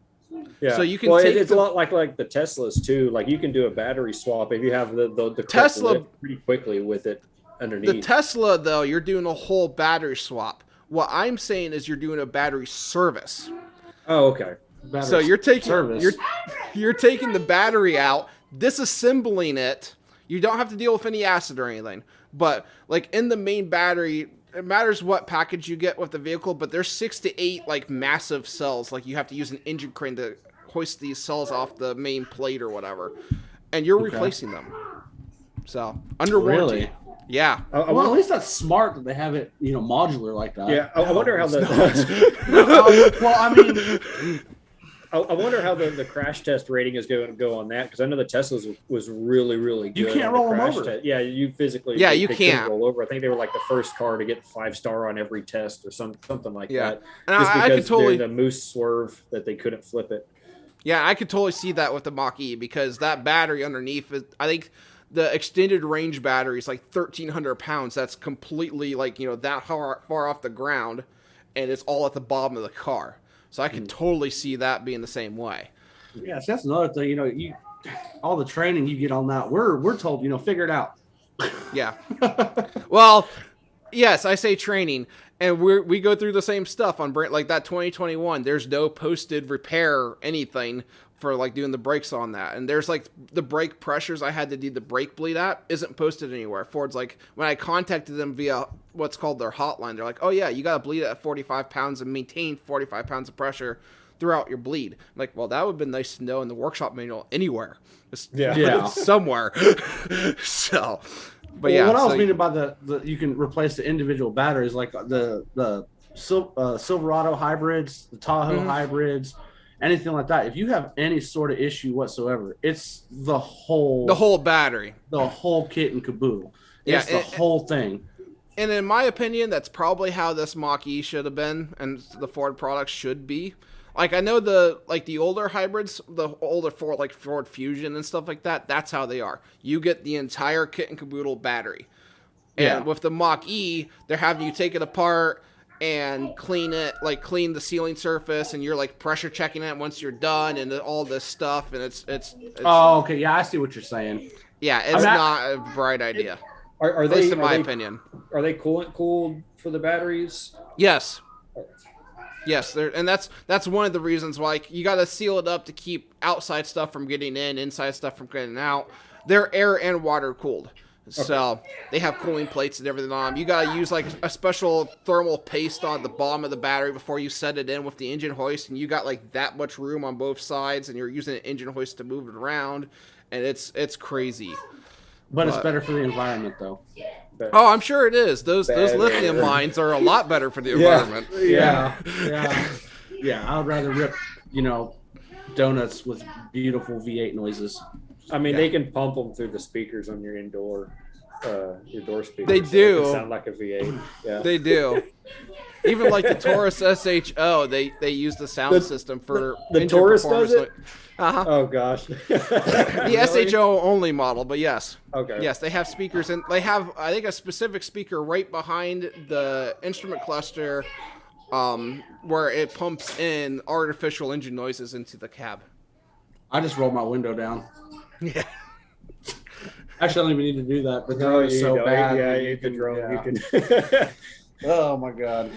Yeah. So you can it's a lot like the Teslas too. You can do a battery swap if you have the Tesla pretty quickly with it underneath. The Tesla though, you're doing a whole battery swap. What I'm saying is you're doing a battery service. Oh, okay. So you're taking you're taking the battery out, disassembling it. You don't have to deal with any acid or anything. But like in the main battery, it matters what package you get with the vehicle, but there's 6 to 8 like massive cells. Like you have to use an engine crane to hoist these cells off the main plate or whatever, and you're replacing them. So under warranty. Really? Yeah. Well, at least that's smart that they have it, modular like that. Yeah, I wonder how the. Well, I mean, I wonder how the crash test rating is going to go on that, because I know the Tesla's was really, really good. You can't roll them over. Yeah, you physically. Yeah, you they can't roll over. I think they were like the first car to get 5-star on every test or something like that. And just I could totally the moose swerve that they couldn't flip it. Yeah, I could totally see that with the Mach-E, because that battery underneath is, I think the extended range battery is like 1,300 pounds. That's completely like, that far off the ground, and it's all at the bottom of the car. So I could totally see that being the same way. Yeah, so that's another thing. All the training you get on that, we're told, figure it out. Yeah. Well, yes, I say training, and we go through the same stuff on like that 2021. There's no posted repair anything for like doing the brakes on that, and there's like the brake pressures I had to do the brake bleed at isn't posted anywhere. Ford's like, when I contacted them via what's called their hotline, they're like, oh yeah, you got to bleed at 45 pounds and maintain 45 pounds of pressure throughout your bleed. I'm like, well, that would have been nice to know in the workshop manual anywhere. Somewhere. So, but yeah. What I was meaning by the you can replace the individual batteries, like the Silverado hybrids, the Tahoe hybrids, anything like that. If you have any sort of issue whatsoever, it's the whole battery, the whole kit and caboodle. It's the whole thing. And in my opinion, that's probably how this Mach-E should have been, and the Ford products should be. Like, I know the older hybrids, the older Ford, like Ford Fusion and stuff like that, that's how they are. You get the entire kit and caboodle battery. And with the Mach-E, they're having you take it apart and clean it, like clean the sealing surface, and you're like pressure checking it once you're done, and all this stuff, and it's oh, okay, yeah, I see what you're saying. Yeah, it's not a bright idea. Are at they, least in my opinion. Are they coolant cooled for the batteries? Yes. Yes, and that's one of the reasons why you got to seal it up to keep outside stuff from getting in, inside stuff from getting out. They're air and water cooled. So they have cooling plates and everything on them. You got to use like a special thermal paste on the bottom of the battery before you set it in with the engine hoist, and you got like that much room on both sides, and you're using an engine hoist to move it around, and it's crazy. But it's better for the environment, though. Oh, I'm sure it is. Those lithium mines are a lot better for the environment. Yeah. I would rather rip, donuts with beautiful V8 noises. I mean, they can pump them through the speakers on your door speakers. They do. It sound like a V8. Yeah, they do. Even like the Taurus SHO, they use the sound system for the Taurus does it. Oh gosh. The SHO only model, but yes. Okay. Yes, they have speakers, and they have, I think, a specific speaker right behind the instrument cluster, where it pumps in artificial engine noises into the cab. I just rolled my window down. Yeah. Actually, I don't even need to do that. But no, it's so bad. Yeah, you can drone. Yeah. You can. Oh my god.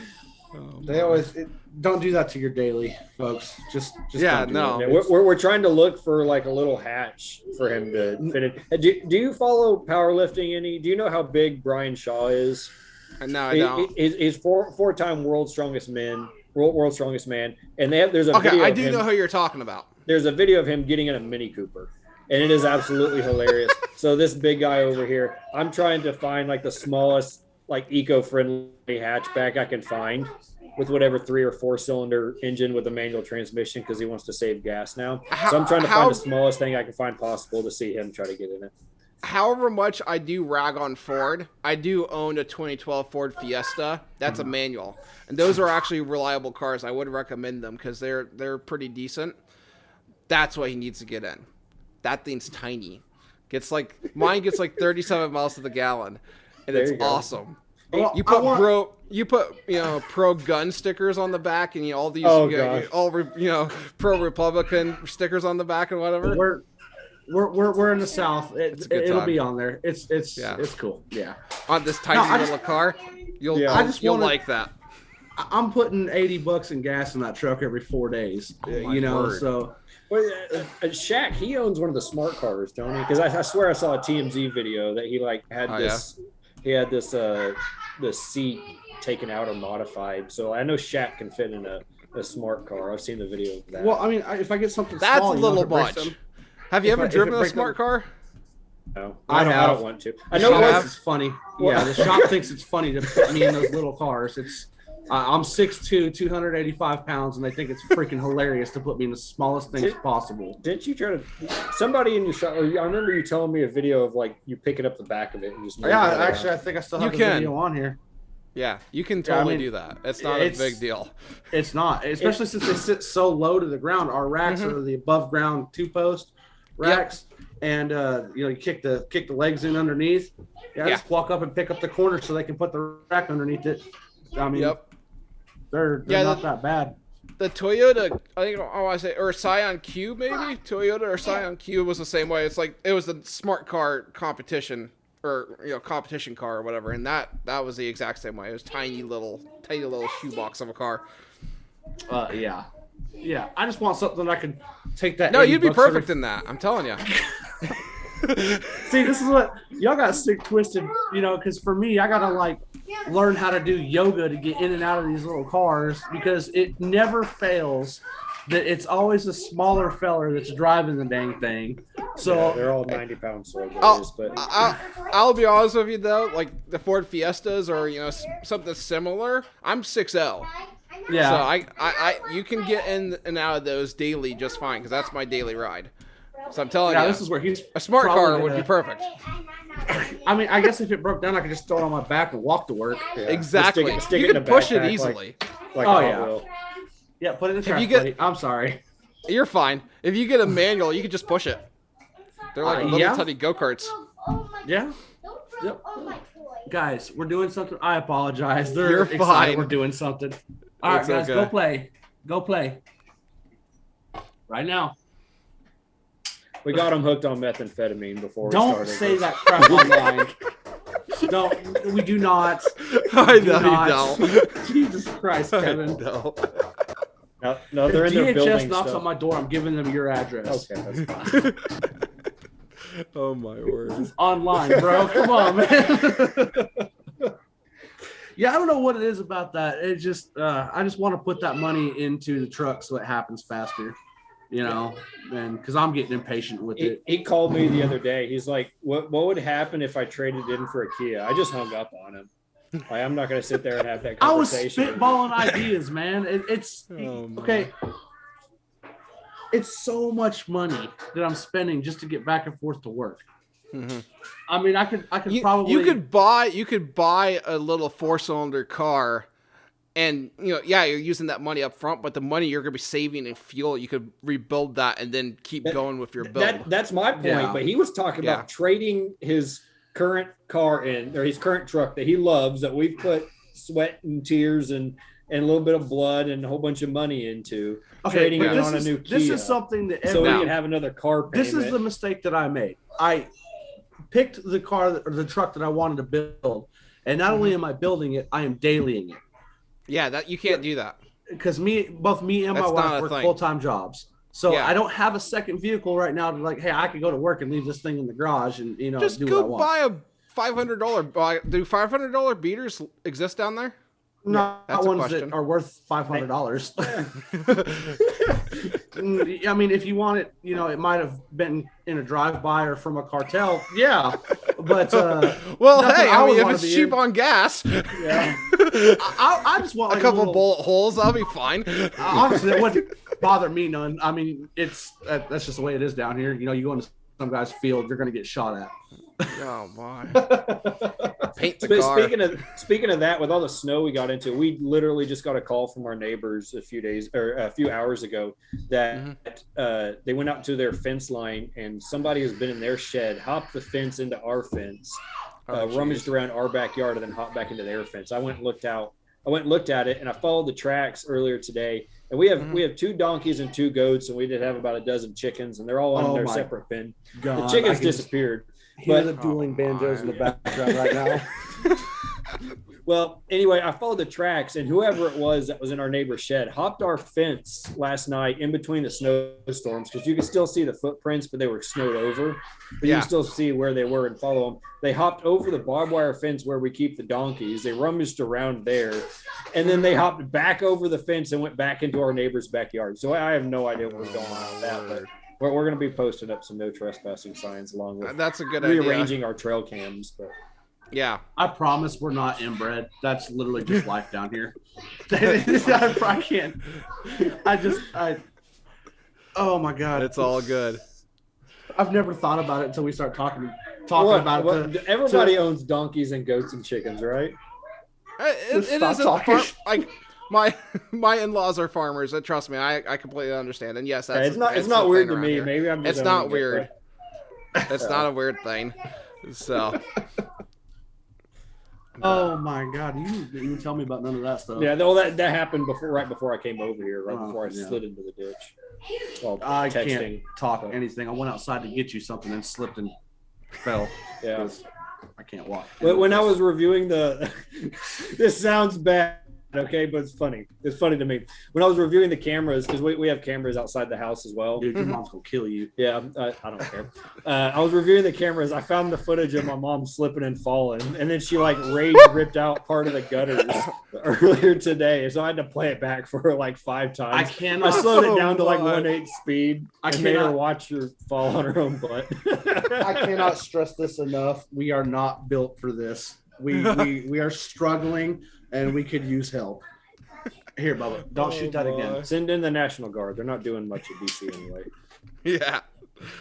They always don't do that to your daily, folks. Just yeah, don't do no. Yeah, we're trying to look for like a little hatch for him to fit in. Do you follow powerlifting any? Do you know how big Brian Shaw is? No, I don't. He's four-time world's strongest man, and there's a video. I do know who you're talking about. There's a video of him getting in a Mini Cooper, and it is absolutely hilarious. So this big guy over here, I'm trying to find like the smallest, like eco-friendly hatchback I can find with whatever 3 or 4 cylinder engine with a manual transmission, because he wants to save gas now. So I'm trying to find the smallest thing I can find possible to see him try to get in it. However much I do rag on Ford, I do own a 2012 Ford Fiesta. That's a manual, and those are actually reliable cars. I would recommend them because they're pretty decent. That's what he needs to get in. That thing's tiny. Mine gets like 37 miles to the gallon, and it's awesome. Well, you put pro gun stickers on the back, and all these pro Republican stickers on the back and whatever. We're in the South. It'll be on there. It's cool. Yeah. On this tiny little car, you'll like that. I'm putting $80 in gas in that truck every 4 days. Word. So Well, Shaq, he owns one of the smart cars, don't he? Because I swear I saw a TMZ video that he like had this. Yeah. He had this seat taken out or modified. So I know Shaq can fit in a smart car. I've seen the video of that. Well, I mean, if I get something that's small, a little much. Have you ever driven a smart car? No, I don't want to. I know it's funny. Yeah, the shop thinks it's funny to put me in those little cars. It's I'm 6'2", 285 pounds, and they think it's freaking hilarious to put me in the smallest things possible. Didn't you try to? Somebody in your shop? I remember you telling me a video of like you picking up the back of it and just. Yeah, actually, I think I still have the video on here. Yeah, you can totally do that. It's not a big deal. It's not, especially since they sit so low to the ground. Our racks are the above ground 2-post racks. Yep. And you kick the legs in underneath. Just walk up and pick up the corner so they can put the rack underneath it. I mean, they're not that bad. The Toyota, I think I want to say, or Scion Q maybe. Toyota or Scion Q was the same way. It's like it was the smart car competition or competition car or whatever, and that was the exact same way. It was tiny little shoebox of a car. Yeah. I just want something that I can take that. No, you'd be perfect in that. I'm telling you. See, this is what y'all got sick twisted, because for me, I gotta like learn how to do yoga to get in and out of these little cars because it never fails that it's always a smaller feller that's driving the dang thing. So they're all 90 pounds. I'll be honest with you though, like the Ford Fiestas or something similar. I'm 6'0". Yeah. So I you can get in and out of those daily just fine because that's my daily ride. So I'm telling you, this is where a smart car would be perfect. I mean, I guess if it broke down, I could just throw it on my back and walk to work. Yeah. Exactly. You can push it easily. Yeah, put it in the trash, buddy. I'm sorry. You're fine. If you get a manual, you can just push it. They're like little tiny go-karts. Yeah. Yep. Guys, we're doing something. I apologize. You're fine. We're doing something. All right, guys, go play. Go play. Right now. We got him hooked on methamphetamine before we started. Don't say that crap online. We do not. I know you don't. Jesus Christ, Kevin. No, they're in their building. DHS knocks on my door. I'm giving them your address. Okay, that's fine. Oh my word! This is online, bro. Come on, man. Yeah, I don't know what it is about that. It just, I just want to put that money into the truck so it happens faster. And because I'm getting impatient with it. He called me the other day. He's like, what would happen if I traded in for a Kia? I just hung up on him. Like, I'm not going to sit there and have that conversation. I was spitballing ideas, man. Okay. It's so much money that I'm spending just to get back and forth to work. Mm-hmm. I mean, I could probably. You could buy a little 4-cylinder car. And, you're using that money up front, but the money you're going to be saving in fuel, you could rebuild that and then keep going with your build. That's my point. But he was talking about trading his current car in, or his current truck that he loves, that we've put sweat and tears and a little bit of blood and a whole bunch of money into, trading it on a new Kia. This is something that so we can have another car payment. This is the mistake that I made. I picked the car or the truck that I wanted to build, and not only am I building it, I am dailying it. Yeah, that you can't do that because both me and my wife work full-time jobs, so I don't have a second vehicle right now to like, hey, I could go to work and leave this thing in the garage and just do go what I want. buy a $500. Do $500 beaters exist down there? No, that's ones that are worth $500. I mean, if you want it, it might have been in a drive-by or from a cartel. Yeah, but well, hey, I mean, if it's cheap on gas, I just want a couple bullet holes. I'll be fine. Honestly, that wouldn't bother me none. I mean, that's just the way it is down here. You go into some guy's field, you're going to get shot at. Oh my! Paint the car. Speaking of that, with all the snow we got into, we literally just got a call from our neighbors a few hours ago that they went out to their fence line and somebody who's been in their shed hopped the fence into our fence, rummaged around our backyard, and then hopped back into their fence. I went and looked at it, and I followed the tracks earlier today. And we have 2 donkeys and 2 goats, and we did have about a dozen chickens, and they're all on their separate pen. God, the chickens disappeared. Hear the dueling banjos in the background right now. Well, anyway, I followed the tracks, and whoever it was that was in our neighbor's shed hopped our fence last night in between the snowstorms, because you could still see the footprints, but they were snowed over. But you can still see where they were and follow them. They hopped over the barbed wire fence where we keep the donkeys. They rummaged around there, and then they hopped back over the fence and went back into our neighbor's backyard. So I have no idea what was going on with that, but we're going to be posting up some no trespassing signs along with that's a good rearranging idea. our trail cams. But yeah, I promise we're not inbred. That's literally just life down here. I can't. Oh my God. it's all good. I've never thought about it until we start talking about it. Everybody owns donkeys and goats and chickens, right? It is like my in-laws are farmers. Trust me, I completely understand. And yes, that's it's not weird to me. Maybe I'm just it's not weird. It's not a weird thing. So. Oh my God! You didn't even tell me about none of that stuff. Yeah, that happened right before I came over here, before I slid into the ditch. Well, I can't talk anything. I went outside to get you something and slipped and fell. Yeah, I can't walk. When I was reviewing this sounds bad. Okay, but it's funny. It's funny to me. When I was reviewing the cameras, because we have cameras outside the house as well. Dude, your mom's gonna kill you. Yeah, I don't care. I was reviewing the cameras. I found the footage of my mom slipping and falling, and then she rage ripped out part of the gutters earlier today. So I had to play it back for her 5 times. I slowed it down to 1/8 speed. I made her watch her fall on her own butt. I cannot stress this enough. We are not built for this. We are struggling. And we could use help. Here, Bubba, don't shoot that again. Send in the National Guard. They're not doing much at DC anyway. Yeah.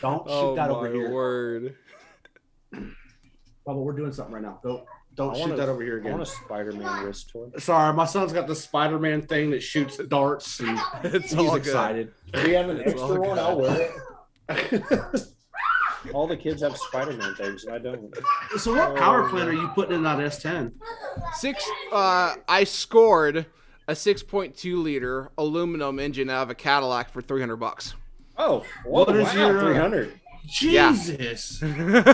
Don't shoot that over here. Word. Bubba, we're doing something right now. Don't shoot that over here again. I want a Spider-Man wrist toy. Sorry, my son's got the Spider-Man thing that shoots darts, and he's excited. Do we have an extra one? I'll wear it. All the kids have Spider-Man things, and I don't. So what power plant are you putting in that S10? I scored a 6.2 liter aluminum engine out of a Cadillac for $300. Oh, what is your 300? Jesus! Yeah.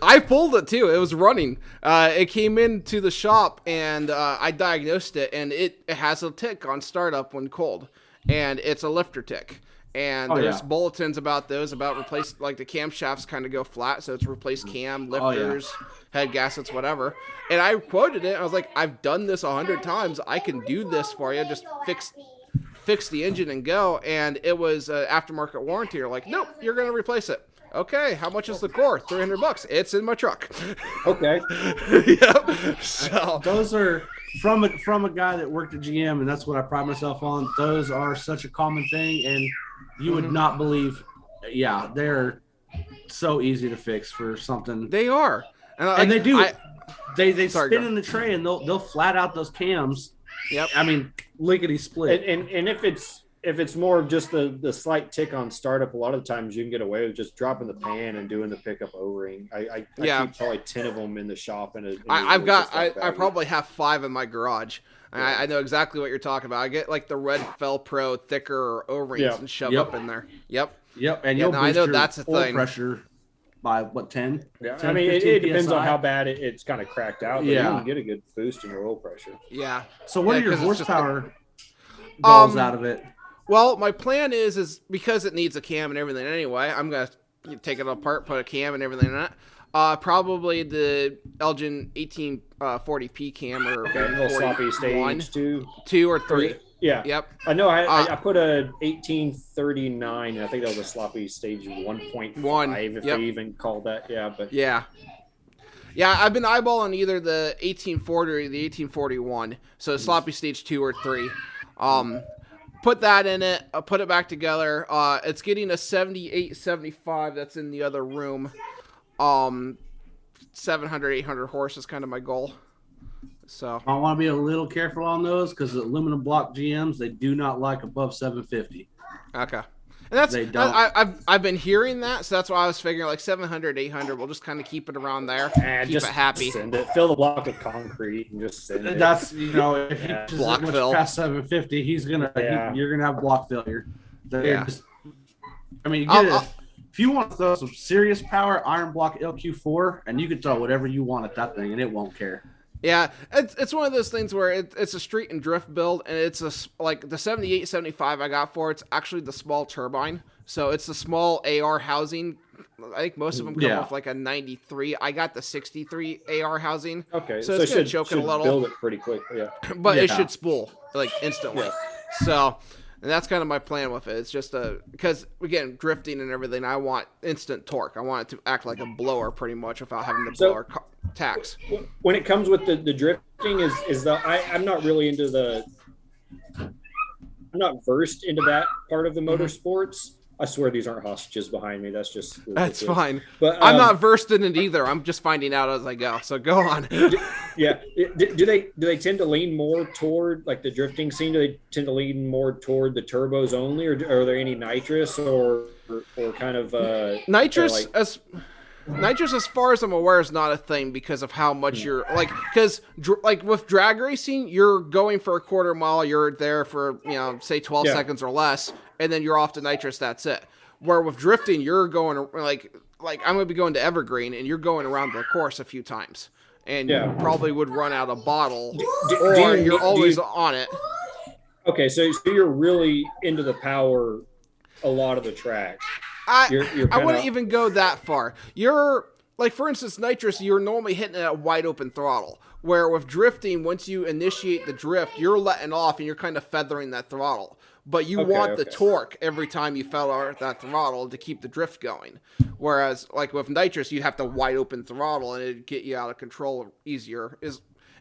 I pulled it too. It was running. It came into the shop, and I diagnosed it, and it has a tick on startup when cold, and it's a lifter tick. And there's bulletins about those, about replace, the camshafts kind of go flat, so it's replace cam, lifters, head gaskets, whatever. And I quoted it. I was like, I've done this 100 times. I can do this for you. Just fix the engine and go. And it was aftermarket warranty. You're like, nope, you're going to replace it. Okay, how much is the core? $300. It's in my truck. Okay. Yep. So those are from a guy that worked at GM, and that's what I pride myself on. Those are such a common thing, and you would not believe. Yeah, they're so easy to fix for something. They are, and they do. They spin in the tray, and they'll flat out those cams. Yep. I mean, lickety split. And if it's more of just the slight tick on startup, a lot of the times you can get away with just dropping the pan and doing the pickup O-ring. I keep probably 10 of them in the shop, and I probably have 5 in my garage. Yeah. I know exactly what you're talking about. I get the Red Fel Pro thicker O-rings and shove up in there. Yep. And I know that's a thing. Pressure by 10? Yeah. 10, I mean, it depends on how bad it's kind of cracked out. But you can get a good boost in your oil pressure. Yeah. So what are your horsepower goals out of it? Well, my plan is because it needs a cam and everything anyway, I'm going to take it apart, put a cam and everything in it. Probably the Elgin 1840p cam or little sloppy stage 2 or 3. Yeah. Yep. I know. I put a 1839, and I think that was a sloppy stage 1.5, if they even called that. Yeah, but yeah. I've been eyeballing either the 1840 or the 1841. So sloppy stage 2 or 3. Put that in it. Put it back together. It's getting a 78-75. That's in the other room. 700, 800 horse is kind of my goal. So I want to be a little careful on those because the aluminum block GMs, they do not like above 750. Okay. And I've been hearing that, so that's why I was figuring 700, 800. We'll just kind of keep it around there, keep it happy. Send it. Fill the block with concrete and just send it. That's if he block fill past 750, he's gonna you're gonna have block failure. You if you want to throw some serious power, iron block LQ4, and you can throw whatever you want at that thing, and it won't care. Yeah, it's one of those things where it's a street and drift build, and it's like the 78, 75 I got for it's actually the small turbine. So it's the small AR housing. I think most of them come with like a 93. I got the 63 AR housing. Okay, so it's going to choke it a little. Build it pretty quick, yeah. But it should spool like instantly. Yeah. So, and that's kind of my plan with it. It's just because again, drifting and everything, I want instant torque. I want it to act like a blower pretty much without having to blow our tacks. When it comes with the drifting, I'm not really into I'm not versed into that part of the motorsports. I swear these aren't hostages behind me. That's just ridiculous. That's fine. But I'm not versed in it either. I'm just finding out as I go. So go on. Yeah. Do they tend to lean more toward like the drifting scene? Do they tend to lean more toward the turbos only, or are there any nitrous or kind of nitrous Nitrous, as far as I'm aware, is not a thing because of how much you're because with drag racing, you're going for a quarter mile, you're there for say 12 seconds or less, and then you're off to nitrous. That's it. Where with drifting, you're going like I'm gonna be going to Evergreen, and you're going around the course a few times, and you probably would run out of bottle, or you're always on it. Okay, so you're really into the power a lot of the track. I wouldn't even go that far. You're like, for instance, nitrous, you're normally hitting it at wide open throttle. Where with drifting, once you initiate the drift, you're letting off and you're kind of feathering that throttle. But you want the torque every time you feather that throttle to keep the drift going. Whereas, like with nitrous, you have to wide open throttle and it'd get you out of control easier.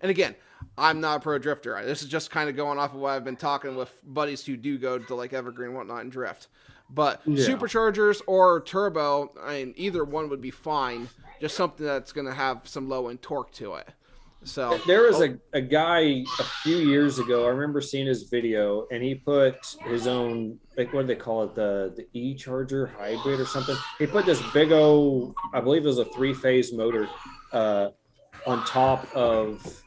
And again, I'm not a pro drifter. This is just kind of going off of what I've been talking with buddies who do go to like Evergreen and whatnot and drift. But superchargers or turbo, either one would be fine. Just something that's going to have some low end torque to it. So there was a guy a few years ago. I remember seeing his video, and he put his own, like, what do they call it, the E-Charger hybrid or something. He put this big old, I believe it was a 3-phase motor on top of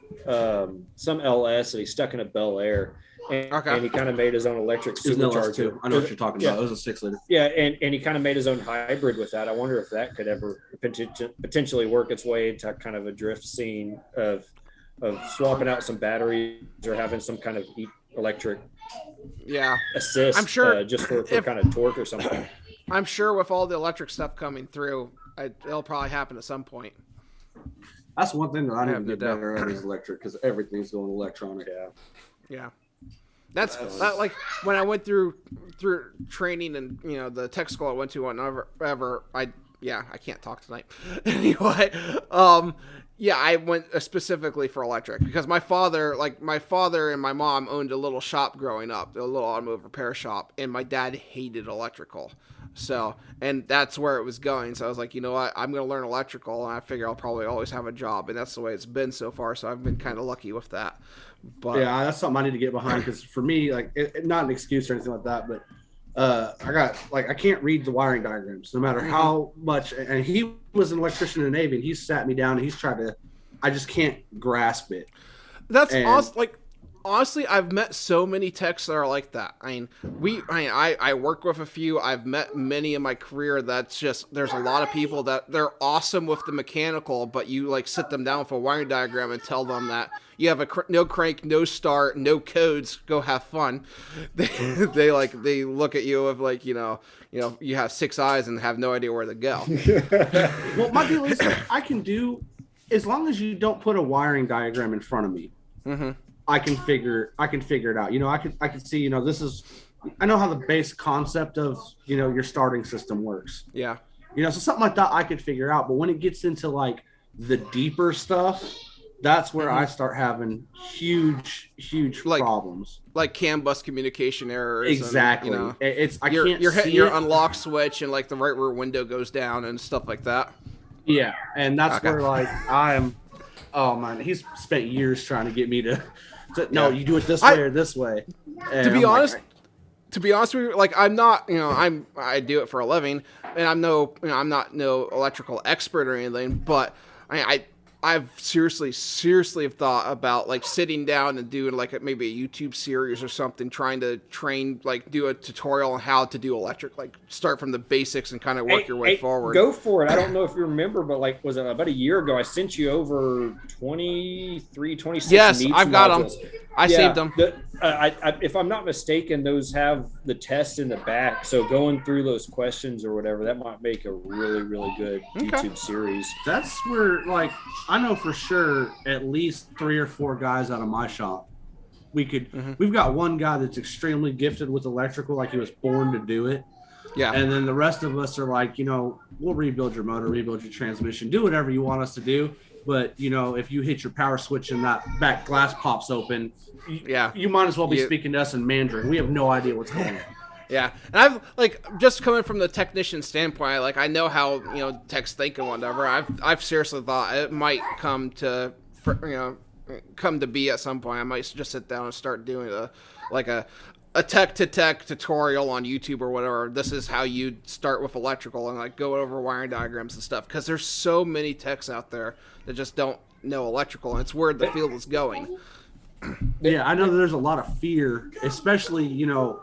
some LS that he stuck in a Bel Air. And he kind of made his own electric supercharger. I know what you're talking about. It was a 6-liter. Yeah, and he kind of made his own hybrid with that. I wonder if that could ever potentially work its way into kind of a drift scene of swapping out some batteries or having some kind of electric assist. I'm sure just for kind of torque or something. I'm sure with all the electric stuff coming through, it'll probably happen at some point. That's one thing that I need to get better at is electric, because everything's going electronic. Yeah. That's like when I went through training and the tech school I went to whenever I can't talk tonight. Anyway, I went specifically for electric because my father and my mom owned a little shop growing up, a little automotive repair shop, and my dad hated electrical. So, and that's where it was going. So I was like, you know what, I'm going to learn electrical, and I figure I'll probably always have a job, and that's the way it's been so far. So I've been kind of lucky with that. But yeah, that's something I need to get behind, because for me, like, not an excuse or anything like that, but I can't read the wiring diagrams no matter how much. And he was an electrician in the Navy, and he sat me down and he's tried to. I just can't grasp it. That's awesome. Like, honestly, I've met so many techs that are like that. I work with a few. I've met many in my career. That's just, there's a lot of people that they're awesome with the mechanical, but you like sit them down with a wiring diagram and tell them that you have no crank, no start, no codes, go have fun. They look at you with like, you have 6 eyes and have no idea where to go. Well, my deal is I can do, as long as you don't put a wiring diagram in front of me. Mm-hmm. I can figure it out. I can see, I know how the base concept of, your starting system works. Yeah. So something like that I could figure out. But when it gets into like the deeper stuff, that's where I start having huge problems. Like CAN bus communication errors. Exactly. And, you're hitting your unlock switch and like the right rear window goes down and stuff like that. Yeah. And that's where like oh man, he's spent years trying to get me to you do it this way or this way. And to be honest with you, like, I'm not, I do it for a living, and I'm not no electrical expert or anything, but I've seriously have thought about like sitting down and doing like maybe a YouTube series or something, trying to train, like do a tutorial on how to do electric, like start from the basics and kind of work your way forward. Go for it. I don't know if you remember, but like, was it about a year ago? I sent you over 26 Yes, Needs I've got modules. them. I saved them. If I'm not mistaken, those have the test in the back. So going through those questions or whatever, that might make a really, really good YouTube series. That's where, like, I know for sure at least 3 or 4 guys out of my shop. We've got one guy that's extremely gifted with electrical, like he was born to do it. Yeah. And then the rest of us are like, we'll rebuild your motor, rebuild your transmission, do whatever you want us to do. But, if you hit your power switch and that back glass pops open, you might as well be speaking to us in Mandarin. We have no idea what's going on. Yeah, and I've like just coming from the technician standpoint, I know how techs think and whatever. I've seriously thought it might come to be at some point. I might just sit down and start doing a tech to tech tutorial on YouTube or whatever. This is how you start with electrical and like go over wiring diagrams and stuff, because there's so many techs out there that just don't know electrical, and it's where the field is going. Yeah, I know there's a lot of fear, especially,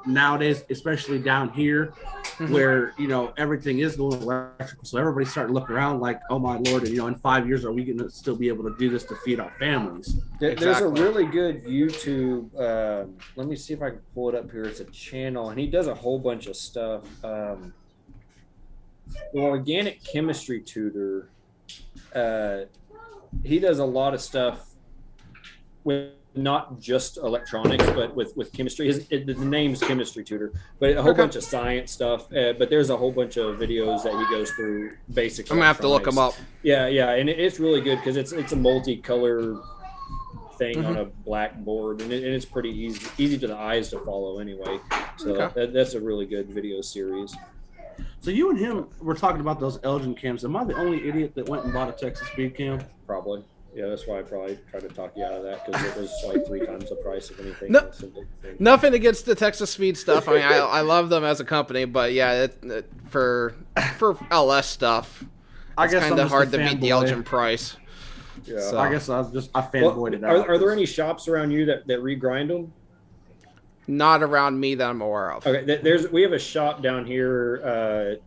nowadays, especially down here where, everything is going electrical. So everybody's starting to look around like, oh my Lord, and, in 5 years, are we going to still be able to do this to feed our families? There's a really good YouTube, let me see if I can pull it up here. It's a channel, and he does a whole bunch of stuff. The Organic Chemistry Tutor, he does a lot of stuff with not just electronics, but with chemistry. The name's Chemistry Tutor, but a whole bunch of science stuff. But there's a whole bunch of videos that he goes through basics. I'm gonna have to look them up. Yeah, and it's really good because it's a multicolor thing on a blackboard, and it's pretty easy to the eyes to follow anyway. So that's a really good video series. So you and him were talking about those Elgin Cams. Am I the only idiot that went and bought a Texas speed cam? Probably. Yeah, that's why I probably tried to talk you out of that, because it was like 3 times the price of anything. No, nothing against the Texas Speed stuff. I mean, I love them as a company, but yeah, for LS stuff, it's kind of hard to beat the Elgin price. Yeah, so I guess I fanboyed it out. Are there any shops around you that regrind them? Not around me that I'm aware of. Okay, we have a shop down here,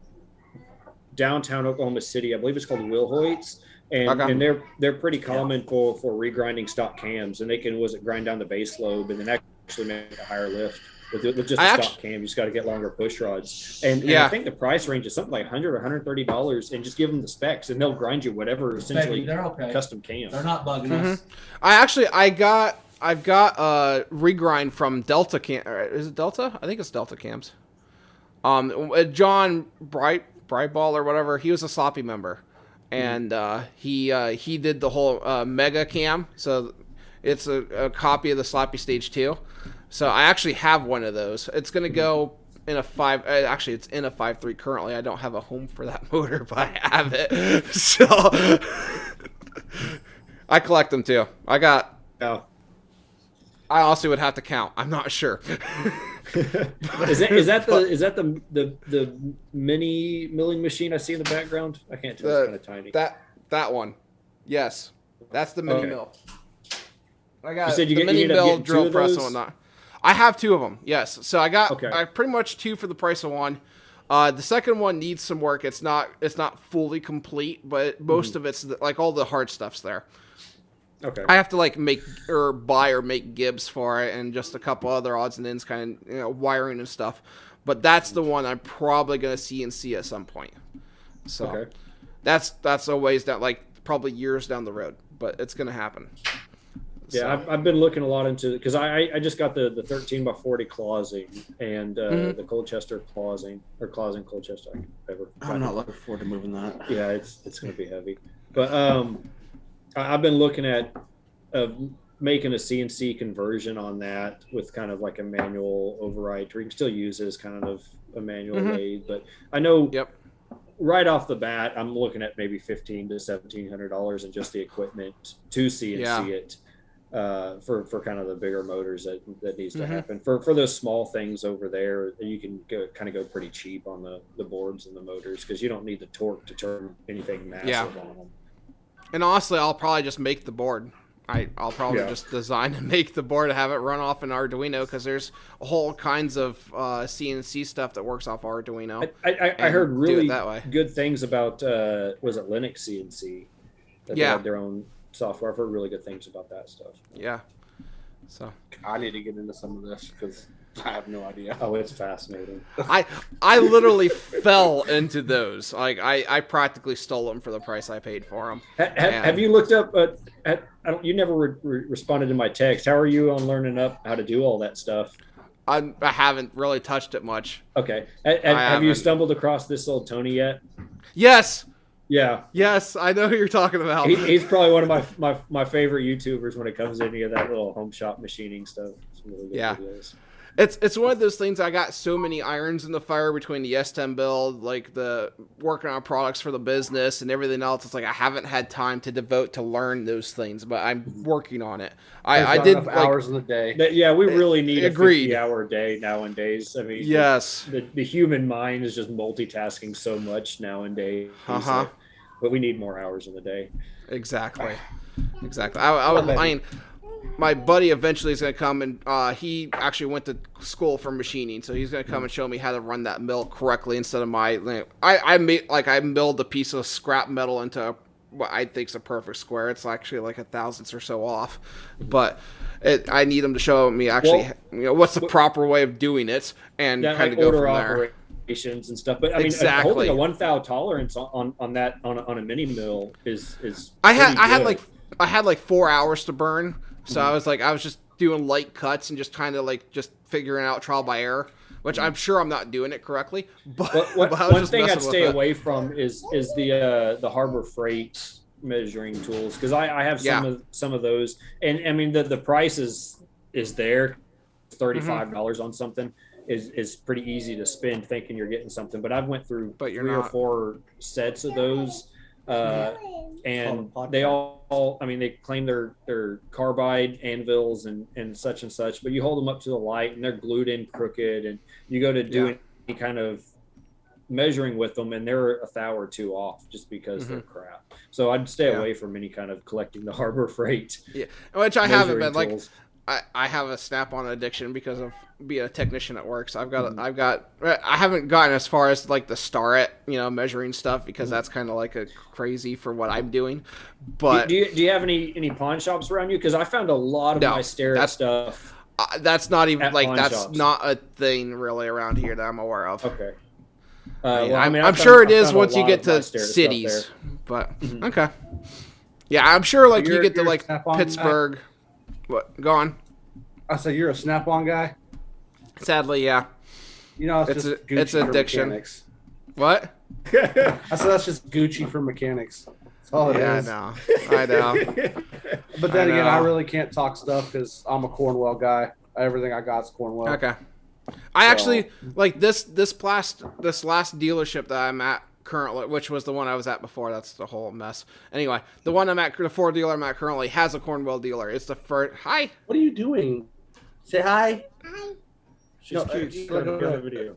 downtown Oklahoma City. I believe it's called Wilhoit's. And they're pretty common for regrinding stock cams, and they can grind down the base lobe and then actually make a higher lift with just a stock cam. You just got to get longer push rods, and I think the price range is something like $100 or $130, and just give them the specs and they'll grind you whatever essentially custom cam. They're not bugging us. I've got a regrind from Delta Cam. Is it Delta? I think it's Delta Cams. John Brightball or whatever. He was a sloppy member. And he did the whole mega cam, so it's a copy of the Sloppy Stage 2. So I actually have one of those. It's gonna go in a 5. Actually, it's in a 5.3 currently. I don't have a home for that motor, but I have it. So I collect them too. I also would have to count. I'm not sure. Is that the mini milling machine I see in the background? I can't tell. It's kind of tiny. That one, yes, that's the mini mill. I got the mini mill drill press and whatnot. I have 2 of them. Yes, so I pretty much 2 for the price of 1. The second one needs some work. It's not fully complete, but most of it's like all the hard stuff's there. Okay. I have to like buy or make gibs for it, and just a couple other odds and ends, kind of wiring and stuff. But that's the one I'm probably gonna CNC at some point. So that's a ways down, like probably years down the road, but it's gonna happen. Yeah, I've been looking a lot into it because I just got the 13x40 clausing and the Colchester clausing Colchester. I'm not looking forward to moving that. Yeah, it's gonna be heavy, but I've been looking at making a CNC conversion on that with kind of like a manual override. We can still use it as kind of a manual lathe, but I know right off the bat, I'm looking at maybe $1,500 to $1,700 in just the equipment to CNC it for kind of the bigger motors that needs to happen. For those small things over there, you can go pretty cheap on the boards and the motors because you don't need the torque to turn anything massive on them. And honestly, I'll probably just make the board. I'll probably just design and make the board to have it run off an Arduino because there's a whole kinds of CNC stuff that works off Arduino. I heard really good things about was it Linux CNC? That they had their own software. I've heard really good things about that stuff. Yeah. So I need to get into some of this because I have no idea. Oh, it's fascinating. I literally fell into those. Like I practically stole them for the price I paid for them. Have you looked up? You never responded to my text. How are you on learning up how to do all that stuff? I haven't really touched it much. Okay. Have you stumbled across this old Tony yet? Yes. Yeah. Yes, I know who you're talking about. He's probably one of my favorite YouTubers when it comes to any of that little home shop machining stuff. Some really good videos. It's one of those things. I got so many irons in the fire between the S10 build, like the working on products for the business and everything else. It's like I haven't had time to devote to learn those things, but I'm working on it. I did hours in the day. We really need a 50-hour day nowadays. I mean, yes, the human mind is just multitasking so much nowadays. But we need more hours in the day. Exactly. I mean, my buddy eventually is going to come and he actually went to school for machining, so he's going to come and show me how to run that mill correctly instead of I milled a piece of scrap metal into what I think is a perfect square. It's actually like a thousandth or so off, but I need him to show me actually what's the proper way of doing it and kind of go from there. And stuff, but I mean, holding a 1 thou tolerance on a mini mill is. I had like 4 hours to burn, so I was just doing light cuts and just kind of just figuring out trial by error, which I'm sure I'm not doing it correctly. But one thing I'd stay away from is the Harbor Freight measuring tools, because I have some of those, and I mean the price is there, $35 on something. Is pretty easy to spend thinking you're getting something, but I've went through 3 or 4 sets of those, and they all I mean, they claim they're carbide anvils and such, but you hold them up to the light and they're glued in crooked, and you go to do any kind of measuring with them and they're a thou or two off just because they're crap. So I'd stay away from any kind of collecting the Harbor Freight. Yeah, which I haven't been tools. I have a snap-on addiction because of being a technician at work. So I haven't gotten as far as like the star it, measuring stuff, because that's kind of like a crazy for what I'm doing. But do you have any pawn shops around you? Because I found a lot of my Starrett stuff. That's not even not a thing really around here that I'm aware of. Okay. I'm sure it is once you get to cities, but okay. Yeah, I'm sure you get to like Pittsburgh. What? Go on. I said you're a Snap-on guy. Sadly, yeah. It's addiction. Mechanics. What? I said that's just Gucci for mechanics. That's all it is. I know. But then again, I really can't talk stuff because I'm a Cornwell guy. Everything I got is Cornwell. Okay. I actually like this last dealership that I'm at currently, which was the one I was at before. That's the whole mess. Anyway, the one the Ford dealer I'm at currently has a Cornwell dealer. It's the first. Hi. What are you doing? Say hi. Hi. She's cute. She's trying to get a video.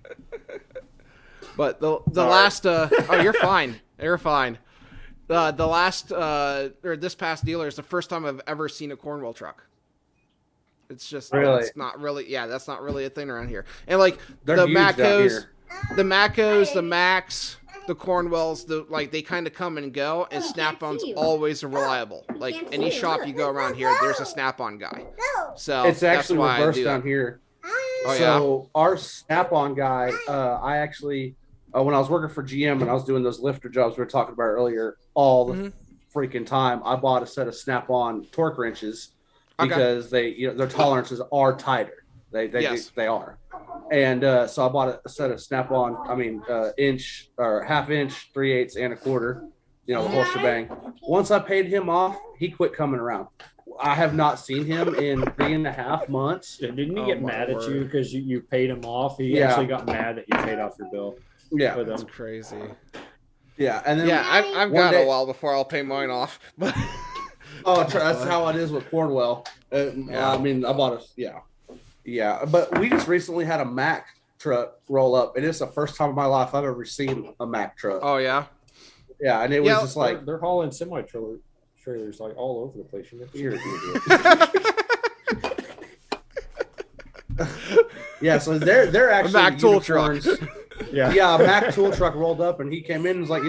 But the last. Oh, you're fine. You're fine. The last or this past dealer is the first time I've ever seen a Cornwell truck. It's just that's not really a thing around here. And like the Macos, the Macs, the Cornwells, they kind of come and go, and Snap-on's always reliable. Like any shop you go around here, there's a Snap-on guy. So it's actually reversed down here. Oh, so our Snap-on guy, I actually, when I was working for GM and I was doing those lifter jobs we were talking about earlier, all the freaking time, I bought a set of Snap-on torque wrenches because their tolerances are tighter. They are. And so I bought a set of Snap-on, inch or half inch, 3/8 and a quarter, the whole shebang. Once I paid him off, he quit coming around. I have not seen him in 3.5 months. Didn't he get mad at you because you paid him off? He actually got mad that you paid off your bill. Yeah. That's crazy. Yeah. And then I've got a while before I'll pay mine off. But that's how it is with Cornwell. I bought Yeah, but we just recently had a Mack truck roll up, and it's the first time in my life I've ever seen a Mack truck. Oh, yeah? Yeah, and it was just like... They're hauling semi-trailer. trailers like all over the place. You're Yeah, so they're actually Mac tool truck. Yeah, a Mac tool truck rolled up, and he came in and was like,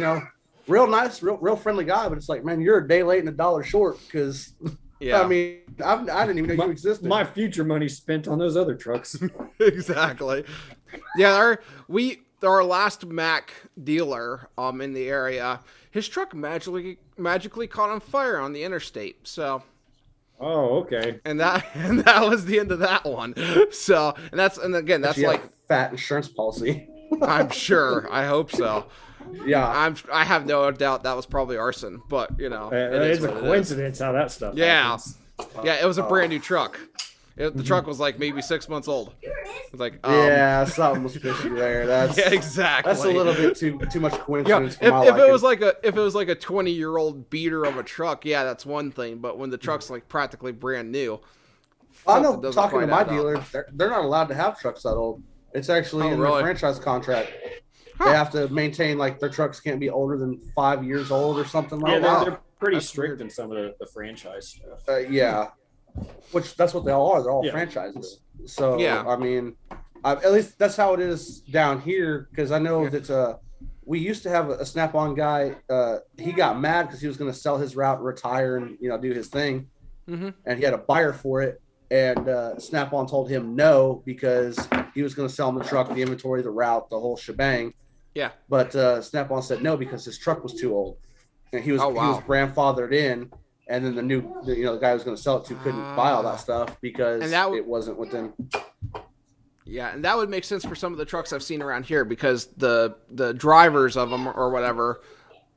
real nice, real friendly guy, but it's like, man, you're a day late and $1 short because, I mean, I didn't even know you existed. My future money spent on those other trucks. Exactly. Yeah, our last Mac dealer in the area, his truck magically caught on fire on the interstate. So. Oh, okay. And that was the end of that one. So, and again, that's like a fat insurance policy. I'm sure. I hope so. Yeah. I have no doubt that was probably arson, but it's a coincidence how that stuff happens. Yeah, it was a brand new truck. The truck was like maybe 6 months old. It's like something was fishy there. That's exactly. That's a little bit too much coincidence. Yeah, if it was like a 20-year-old beater of a truck, that's one thing. But when the truck's like practically brand new, I know. Talking to my dealer, they're not allowed to have trucks that old. It's actually in their franchise contract. They have to maintain like their trucks can't be older than 5 years old or something like that. They're pretty strict in some of the franchise stuff. Which that's what they all are. They're all franchises. So I mean, at least that's how it is down here. Because I know that we used to have a Snap-on guy. He got mad because he was going to sell his route, retire, and do his thing. Mm-hmm. And he had a buyer for it. And Snap-on told him no because he was going to sell him the truck, the inventory, the route, the whole shebang. Yeah. But Snap-on said no because his truck was too old, and he was grandfathered in. And then the guy who was going to sell it to couldn't buy all that stuff because it wasn't within. Yeah, and that would make sense for some of the trucks I've seen around here because the drivers of them or whatever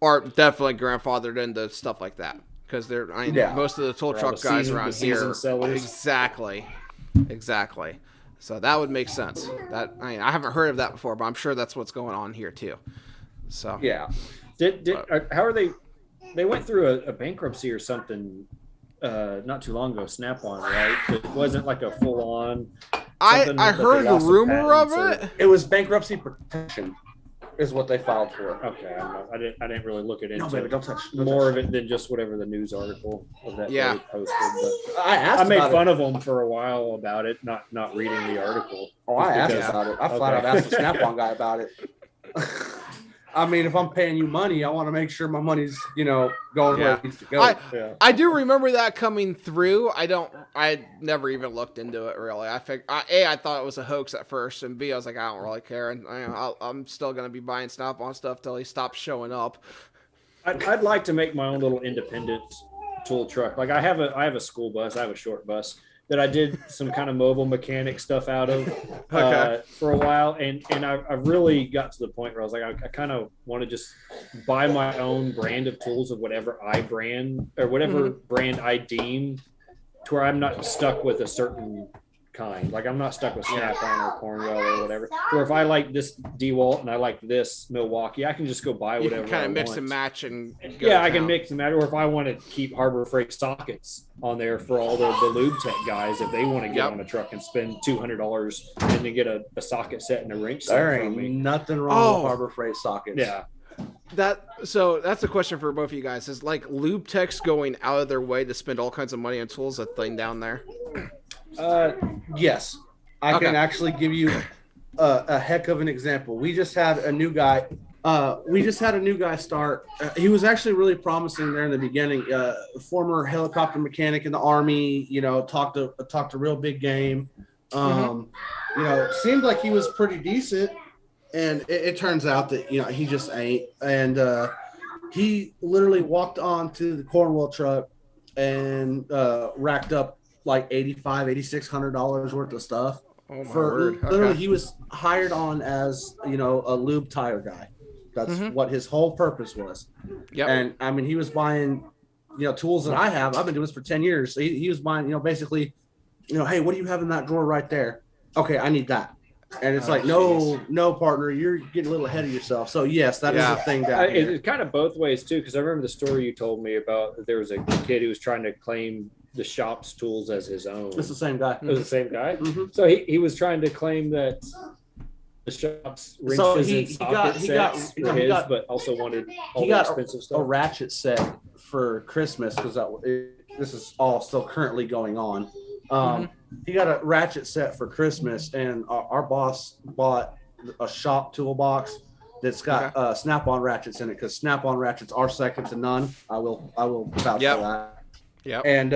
are definitely grandfathered into stuff like that because most of the tool truck guys around here. Exactly. So that would make sense. I haven't heard of that before, but I'm sure that's what's going on here too. So yeah. How are they? They went through a bankruptcy or something not too long ago, Snap-on, right? It wasn't like a full-on... I heard a rumor of it. It was bankruptcy protection is what they filed for. Okay, I didn't really look at it. No, baby, don't touch. More of it than just whatever the news article of that they posted. But I made fun of them for a while about it, not reading the article. Oh, I asked about it. I flat out asked the Snap-on guy about it. I mean, if I'm paying you money, I want to make sure my money's, going where it needs to go. I do remember that coming through. I never even looked into it really. I thought it was a hoax at first, and B, I was like, I don't really care, and I'm still gonna be buying Snap-on stuff till he stops showing up. I'd like to make my own little independent tool truck. Like I have a school bus, I have a short bus that I did some kind of mobile mechanic stuff out of for a while. And I really got to the point where I was like, I kind of want to just buy my own brand of tools of whatever I brand or whatever brand I deem to where I'm not stuck with a certain kind. Like I'm not stuck with Snap-on or Cornwell or whatever. Or if I like this DeWalt and I like this Milwaukee, I can just go buy whatever. You can kind of mix and match and I can mix and match. Or if I want to keep Harbor Freight sockets on there for all the Lube Tech guys, if they want to get on a truck and spend $200 and then get a socket set and a wrench set there from me. Ain't nothing wrong with Harbor Freight sockets. Yeah. So that's a question for both of you guys. Is like Lube Tech's going out of their way to spend all kinds of money on tools, that thing down there? Yes, I can actually give you a heck of an example. We just had a new guy. Start. He was actually really promising there in the beginning. Former helicopter mechanic in the Army. Talked a real big game. Seemed like he was pretty decent, and it turns out that he just ain't. And he literally walked onto the Cornwell truck and racked up like $8,600 worth of stuff. Oh my word. Literally, he was hired on as a lube tire guy. That's what his whole purpose was. Yep. And I mean, he was buying tools that I have. I've been doing this for 10 years. So he was buying basically hey, what do you have in that drawer right there? Okay, I need that. And it's no, partner, you're getting a little ahead of yourself. So yes, that is the thing down here. It's kind of both ways too, because I remember the story you told me about. There was a kid who was trying to claim the shop's tools as his own. It's the same guy. It was the same guy. Mm-hmm. So he was trying to claim that the shop's So wrenches he- and he socket got- he got- sets you for know, he his, got- but also wanted all he the got expensive a stuff. ratchet set for Christmas because this is all still currently going on. He got a ratchet set for Christmas, and our boss bought a shop toolbox that's got snap-on ratchets in it because snap-on ratchets are second to none. I will vouch for that. Yep. And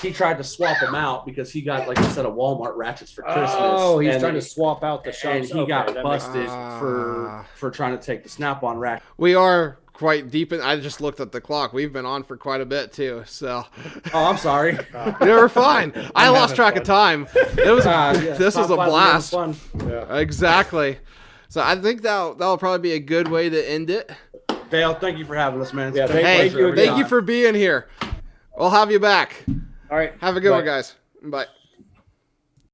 he tried to swap them out because he got like a set of Walmart ratchets for Christmas. Oh, he's and trying to swap out the and shops. he got Okay, that makes busted sense. for trying to take the snap-on ratchet. We are quite deep in. I just looked at the clock. We've been on for quite a bit too. So Oh, I'm sorry. we're fine. I lost track of time. It was this was a Top five, blast. fun. Yeah. Exactly. So I think that'll probably be a good way to end it. Dale, thank you for having us, man. It's Yeah, been a Hey, pleasure every thank time. you for being here. We'll have you back. All right. Have a good Bye. one, guys. Bye.